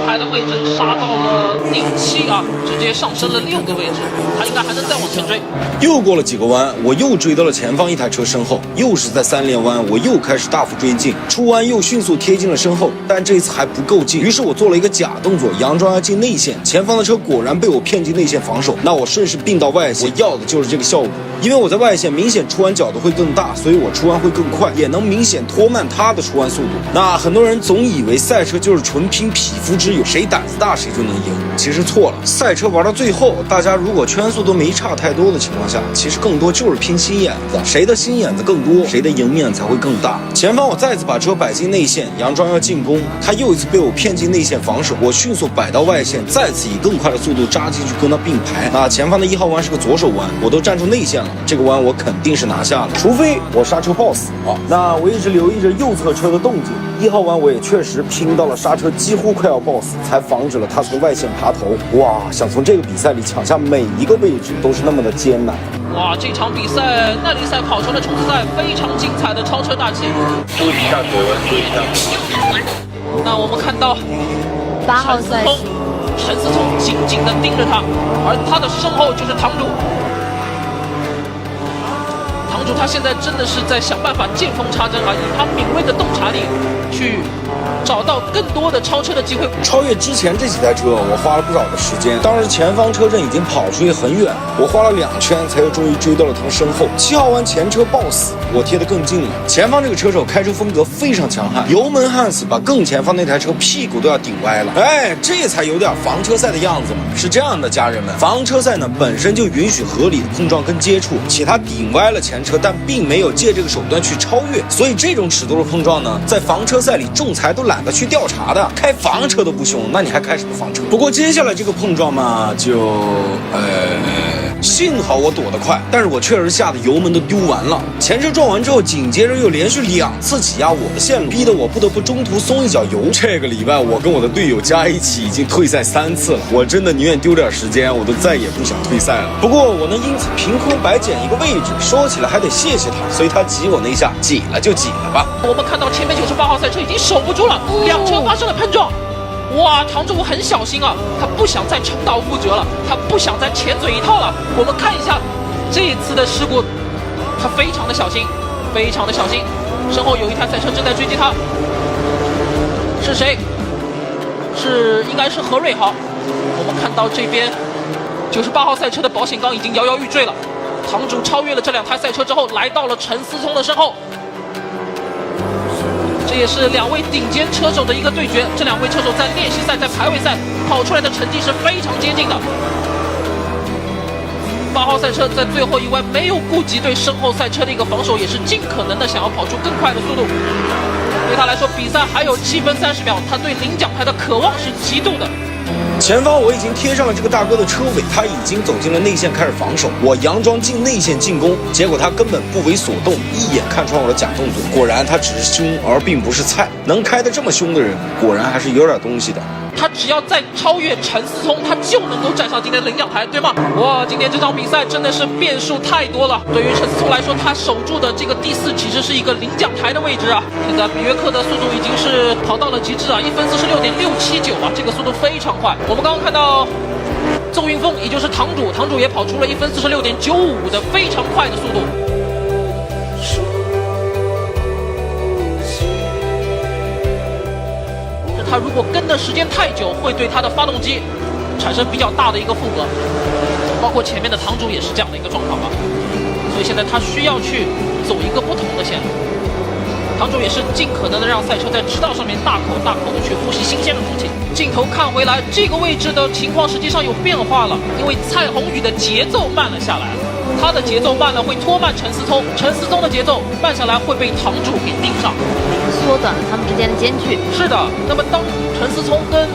Speaker 1: 排的位置杀到了第7啊，直接上升了6个位置，他应该还能再往前追。
Speaker 5: 又过了几个弯，我又追到了前方一台车身后，又是在3连弯，我又开始大幅追近，出弯又迅速贴近了身后，但这次还不够近，于是我做了一个假动作，佯装要进内线，前方的车果然被我骗进内线防守，那我顺势并到外线，我要的就是这个效果。因为我在外线明显出弯角度会更大，所以我出弯会更快，也能明显拖慢他的出弯速度。那很多人总以为赛车就是纯拼匹夫之勇，谁胆子大谁就能赢，其实错了。赛车玩到最后，大家如果圈速都没差太多的情况下，其实更多就是拼心眼子，谁的心眼子更多，谁的赢面才会更大。前方我再次把车摆进内线，佯装要进攻，他又一次被我骗进内线防守，我迅速摆到外线，再次以更快的速度扎进去跟他并排。那前方的1号弯是个左手弯，我都站住内线了，这个弯我肯定是拿下了，除非我刹车抱死啊。那我一直留意着右侧车的动静，1号弯我也确实拼到了刹车几乎快要抱死，才防止了他从外线爬头。哇，想从这个比赛里抢下每一个位置都是那么的艰难。
Speaker 1: 哇，这场比赛耐力赛跑车的冲刺赛非常精彩的超车大戏。
Speaker 3: 注意一下水温，注意一下。
Speaker 1: 那我们看到
Speaker 12: 8号赛车，
Speaker 1: 陈思聪紧紧地盯着他，而他的身后就是堂主。堂主他现在真的是在想办法见缝插针啊，以他敏锐的洞察力去找到更多的超车的机会。
Speaker 5: 超越之前这几台车，我花了不少的时间。当时前方车阵已经跑出去很远，我花了2圈才又终于追到了他们身后。7号弯前车抱死，我贴得更近了。前方这个车手开车风格非常强悍，油门焊死，把更前方那台车屁股都要顶歪了。哎，这才有点房车赛的样子嘛。是这样的，家人们，房车赛呢本身就允许合理的碰撞跟接触，且它顶歪了前车，但并没有借这个手段去超越，所以这种尺度的碰撞呢，在房车赛里仲裁都懒得去调查的，开房车都不凶，那你还开什么房车？不过接下来这个碰撞嘛，幸好我躲得快，但是我确实吓得油门都丢完了。前车撞完之后，紧接着又连续2次挤压我的线路，逼得我不得不中途松一脚油。这个礼拜我跟我的队友加一起已经退赛3次了，我真的宁愿丢点时间，我都再也不想退赛了。不过我能因此凭空白捡一个位置，说起来还得谢谢他，所以他挤我那一下，挤了就挤了吧。
Speaker 1: 我们看到前面98号赛车已经守不住了，2车发生了碰撞。哇，堂主很小心啊，他不想再重蹈覆辙了，他不想再前嘴一套了。我们看一下这一次的事故，他非常的小心，非常的小心。身后有一台赛车正在追击他，是谁？应该是何瑞豪。我们看到这边98号赛车的保险杠已经摇摇欲坠了。堂主超越了这2台赛车之后，来到了陈思聪的身后。这也是2位顶尖车手的一个对决，这2位车手在练习赛、在排位赛跑出来的成绩是非常接近的。8号赛车在最后一弯没有顾及对身后赛车的一个防守，也是尽可能的想要跑出更快的速度。对他来说，比赛还有7分30秒，他对领奖牌的渴望是极度的。
Speaker 5: 前方我已经贴上了这个大哥的车尾，他已经走进了内线开始防守，我佯装进内线进攻，结果他根本不为所动，一眼看穿我的假动作。果然他只是凶而并不是菜，能开得这么凶的人果然还是有点东西的。
Speaker 1: 他只要再超越陈思聪，他就能够站上今天的领奖台，对吗？哇，今天这场比赛真的是变数太多了。对于陈思聪来说，他守住的这个第4其实是一个领奖台的位置啊。现在比约克的速度已经是跑到了极致啊，1分46.679啊，这个速度非常快。我们刚刚看到邹云峰，也就是堂主也跑出了1分46.95的非常快的速度。他如果跟的时间太久，会对他的发动机产生比较大的一个负荷，包括前面的堂主也是这样的一个状况吧。所以现在他需要去走一个不同的线路。堂主也是尽可能的让赛车在直道上面大口的去呼吸新鲜的空气。镜头看回来，这个位置的情况实际上有变化了，因为蔡宏宇的节奏慢了下来，他的节奏慢了会拖慢陈思聪，陈思聪的节奏慢下来会被堂主给盯上，
Speaker 12: 缩短了他们之间的间距。
Speaker 1: 是的，那么当陈思聪跟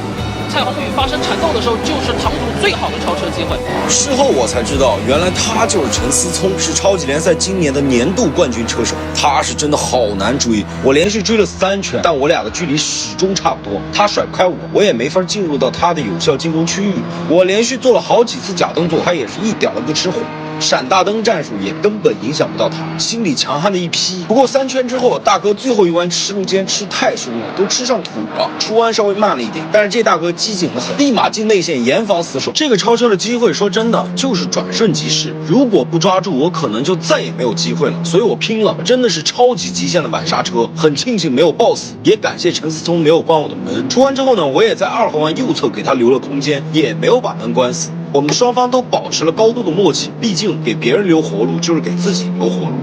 Speaker 1: 蔡宏宇发生缠斗的时候，就是堂主最好的超车机会。
Speaker 5: 事后我才知道，原来他就是陈思聪，是超级联赛今年的年度冠军车手。他是真的好难追，我连续追了3圈，但我俩的距离始终差不多。他甩不开我，我也没法进入到他的有效进攻区域。我连续做了好几次假动作，他也是一点都不吃火。闪大灯战术也根本影响不到他，心里强悍的一批。不过3圈之后，大哥最后一弯吃路肩吃太凶了，都吃上土了，出弯稍微慢了一点，但是这大哥机警得很，立马进内线严防死守。这个超车的机会，说真的就是转瞬即逝，如果不抓住，我可能就再也没有机会了。所以我拼了，真的是超级极限的晚刹车，很庆幸没有爆死，也感谢陈思聪没有关我的门。出弯之后呢，我也在2号弯右侧给他留了空间，也没有把门关死。我们双方都保持了高度的默契，毕竟给别人留活路就是给自己留活路。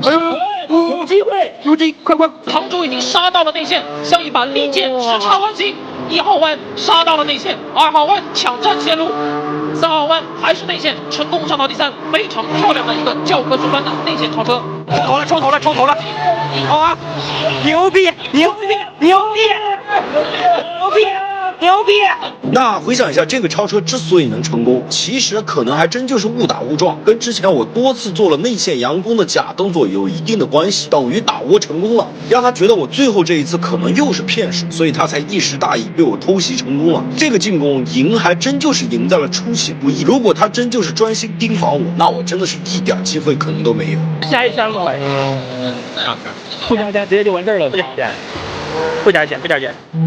Speaker 1: 有机会，如今快！堂主已经杀到了内线，像一把利剑直插弯形。1号弯杀到了内线，2号弯抢占线路，3号弯还是内线，成功上到第3，非常漂亮的一个教科书般的内线超车。
Speaker 4: 冲头了！好啊！牛逼！
Speaker 5: 那回想一下，这个超车之所以能成功，其实可能还真就是误打误撞，跟之前我多次做了内线佯攻的假动作有一定的关系，等于打窝成功了，让他觉得我最后这一次可能又是骗术，所以他才一时大意被我偷袭成功了。这个进攻赢还真就是赢在了出其不意，如果他真就是专心盯防我，那我真的是一点机会可能都没有。
Speaker 4: 下一圈了，不加钱直接就完事儿了，不加钱。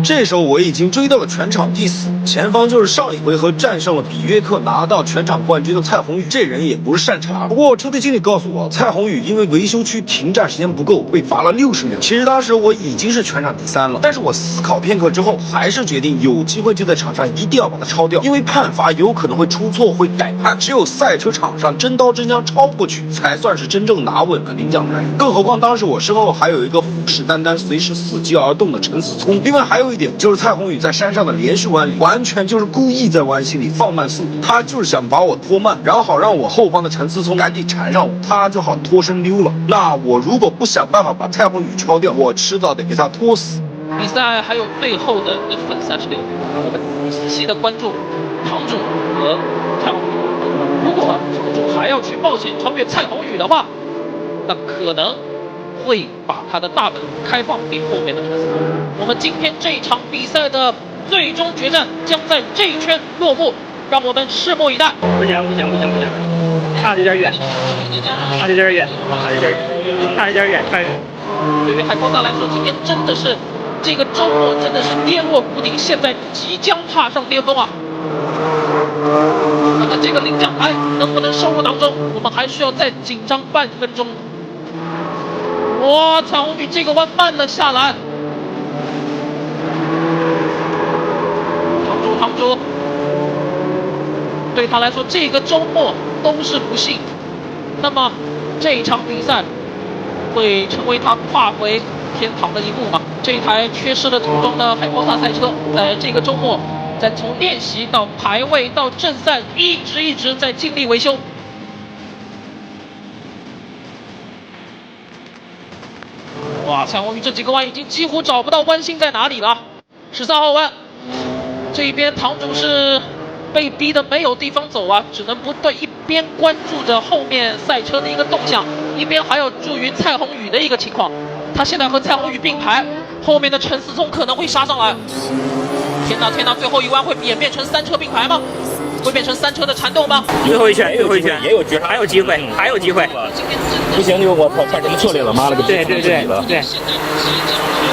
Speaker 5: 这时候我已经追到了全场第4，前方就是上一回合战胜了比约克拿到全场冠军的蔡宏宇，这人也不是善茬。不过车队经理告诉我，蔡宏宇因为维修区停站时间不够，被罚了60秒。其实当时我已经是全场第3了，但是我思考片刻之后，还是决定有机会就在场上一定要把他超掉，因为判罚有可能会出错，会改判，只有赛车场上真刀真枪超过去，才算是真正拿稳了领奖台。更何况当时我身后还有一个虎视眈眈、随时伺机而动的陈思聪。另外还有一点就是蔡宏宇在山上的连续弯里，完全就是故意在弯心里放慢速度，他就是想把我拖慢，然后好让我后方的陈思聪赶紧缠上我，他就好脱身溜了。那我如果不想办法把蔡宏宇超掉，我迟早得给他拖死。
Speaker 1: 比赛还有最后的1分36秒，我们仔细的关注堂主和蔡宏宇。如果堂主还要去冒险超越蔡宏宇的话，那可能会把他的大门开放给后面的陈思聪。我们今天这一场比赛的最终决战将在这一圈落幕，让我们拭目以待。
Speaker 4: 不行，差有点远。
Speaker 1: 对于海波萨来说，今天真的是这个周末真的是跌落谷底，现在即将踏上巅峰啊！那么这个领奖台能不能收入囊中，我们还需要再紧张半分钟。哇，蔡宏宇这个弯慢了下来。堂主，对他来说这个周末都是不幸。那么这一场比赛会成为他跨回天堂的一步吗？这台缺失了途中的海波萨赛车，在这个周末，在从练习到排位到正赛，一直在尽力维修。哇，蔡宏宇这几个弯已经几乎找不到弯心在哪里了。13号弯，这一边堂主是被逼得没有地方走啊，只能不断一边关注着后面赛车的一个动向，一边还要注意蔡宏宇的一个情况。他现在和蔡宏宇并排，后面的陈思聪可能会杀上来。天哪，最后一弯会演变成3车并排吗？会变成3车的缠斗吗？
Speaker 4: 最后一圈，也有机会，还有机会。
Speaker 7: 不行就我操，看什么策略了？妈了个逼！
Speaker 4: 对，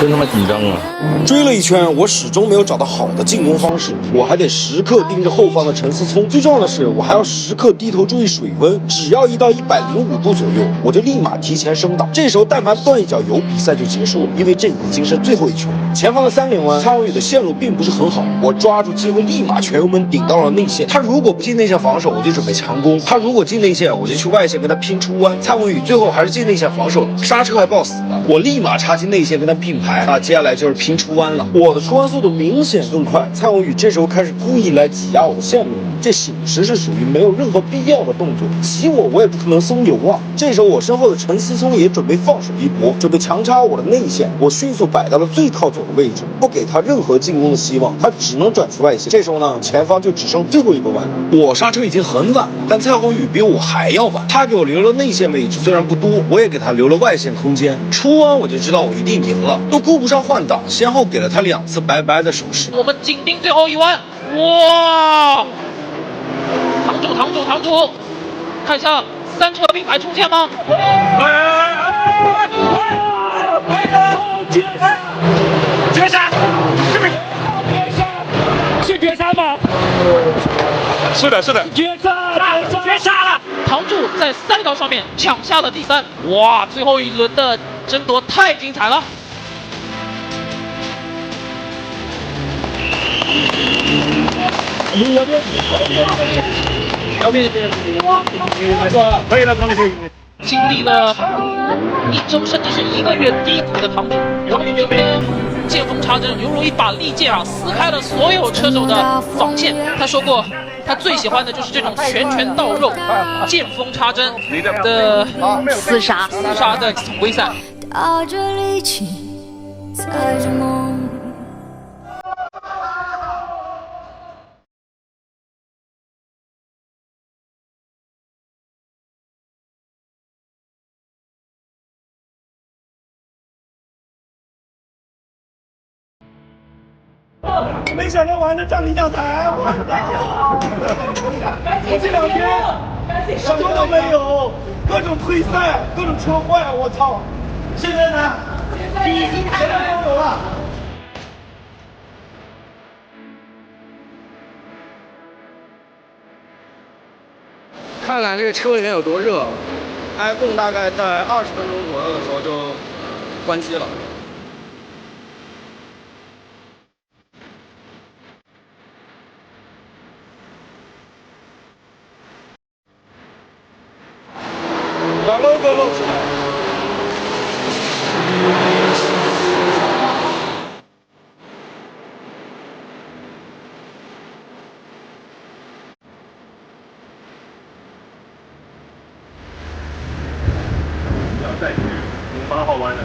Speaker 7: 真他妈紧张啊！
Speaker 5: 追了一圈，我始终没有找到好的进攻方式，我还得时刻盯着后方的陈思聪。最重要的是，我还要时刻低头注意水温，只要一到105度左右，我就立马提前升档。这时候但凡断一脚油，比赛就结束了，因为这已经是最后一圈。前方的3连弯，蔡宏宇的线路并不是很好，我抓住机会立马全油门顶到了内线。他如果不进内线防守，我就准备强攻；他如果进内线，我就去外线跟他拼出弯。蔡宏宇最后还是进内线防守了，刹车还抱死了，我立马插进内线跟他并排。接下来就是拼拼出弯了。我的出弯速度明显更快，蔡宏宇这时候开始故意来挤压我的线路，这显实是属于没有任何必要的动作，挤我也不可能松油啊。这时候我身后的陈思聪也准备放手一搏，准备强插我的内线，我迅速摆到了最靠左的位置，不给他任何进攻的希望，他只能转出外线。这时候呢，前方就只剩最后一个弯，我刹车已经很晚了，但蔡宏宇比我还要晚，他给我留了内线位置，虽然不多，我也给他留了外线空间。出弯我就知道我一定赢了，都顾不上换挡，先后给了他2次拜拜的手势。
Speaker 1: 我们紧盯最后一弯，哇！堂主，看一下3车并排出现吗？
Speaker 4: 绝杀！是绝杀吗？
Speaker 3: 是的。
Speaker 4: 绝杀了！
Speaker 1: 堂主在赛道上面抢下了第3，哇！最后一轮的争夺太精彩了。
Speaker 3: 可以了，康弟。
Speaker 1: 经历了1周甚至是1个月低谷的堂主，然后这边见缝插针，犹如一把利剑啊，撕开了所有车手的防线。他说过，他最喜欢的就是这种拳拳到肉、见缝插针的
Speaker 12: 厮杀
Speaker 1: 的总规赛。
Speaker 13: 打着力气，载着梦。
Speaker 2: 没想到我还能站领奖台，我这2天什么都没有，各种退赛，各种车坏，我操！现在呢，什么都有了。
Speaker 6: 看看这个车里面有多热，iPhone 大概在20分钟左右的时候就关机了。
Speaker 2: 把 logo 露出来。
Speaker 3: 不要再去，蛮好玩的。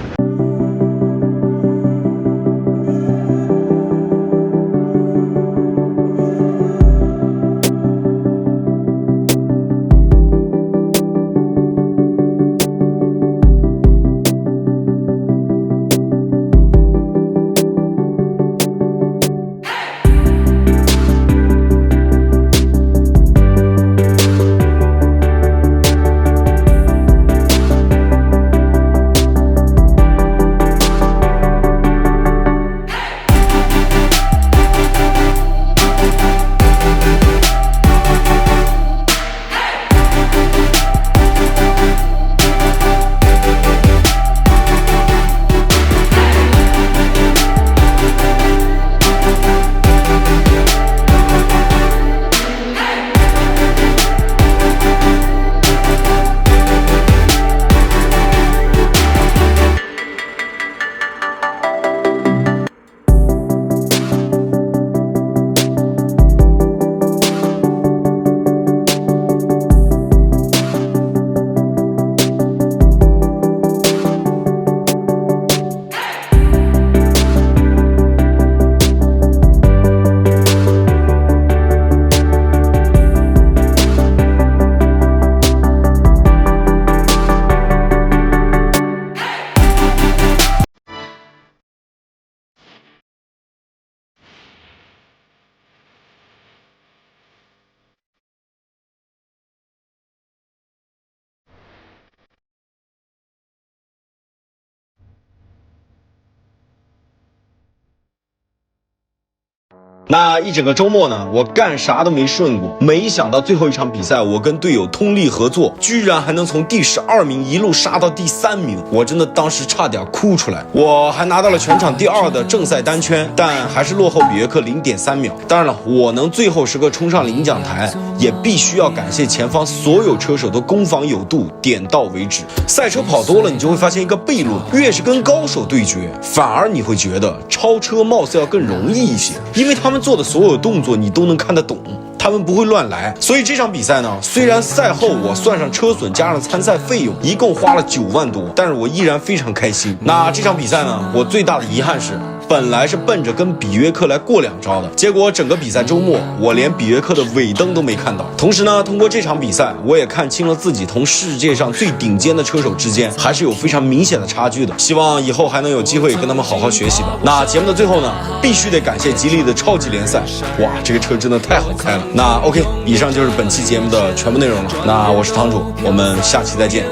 Speaker 5: 那一整个周末呢，我干啥都没顺过。没想到最后一场比赛，我跟队友通力合作，居然还能从第12名一路杀到第3名，我真的当时差点哭出来。我还拿到了全场第2的正赛单圈，但还是落后比约克0.3秒。当然了，我能最后时刻冲上领奖台，也必须要感谢前方所有车手的攻防有度，点到为止。赛车跑多了，你就会发现一个悖论：越是跟高手对决，反而你会觉得超车貌似要更容易一些，因为他们做的所有动作你都能看得懂，他们不会乱来。所以这场比赛呢，虽然赛后我算上车损加上参赛费用，一共花了9万多，但是我依然非常开心。那这场比赛呢，我最大的遗憾是，本来是奔着跟比约克来过2招的，结果整个比赛周末我连比约克的尾灯都没看到。同时呢，通过这场比赛，我也看清了自己同世界上最顶尖的车手之间还是有非常明显的差距的。希望以后还能有机会跟他们好好学习吧。那节目的最后呢，必须得感谢吉利的超级联赛，哇，这个车真的太好开了。那 OK， 以上就是本期节目的全部内容了。那我是堂主，我们下期再见，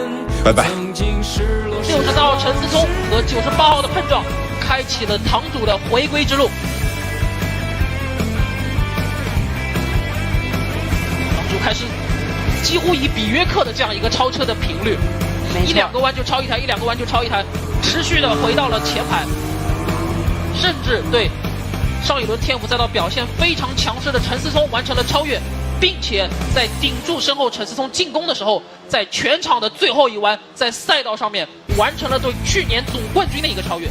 Speaker 5: 拜拜。
Speaker 1: 60号陈思聪和98号的碰撞，开启了堂主的回归之路。堂主开始几乎以比约克的这样一个超车的频率，1-2个弯就超一台，1-2个弯就超一台，持续的回到了前排，甚至对上一轮天府赛道表现非常强势的陈思聪完成了超越，并且在顶住身后陈思聪进攻的时候，在全场的最后一弯，在赛道上面完成了对去年总冠军的一个超越。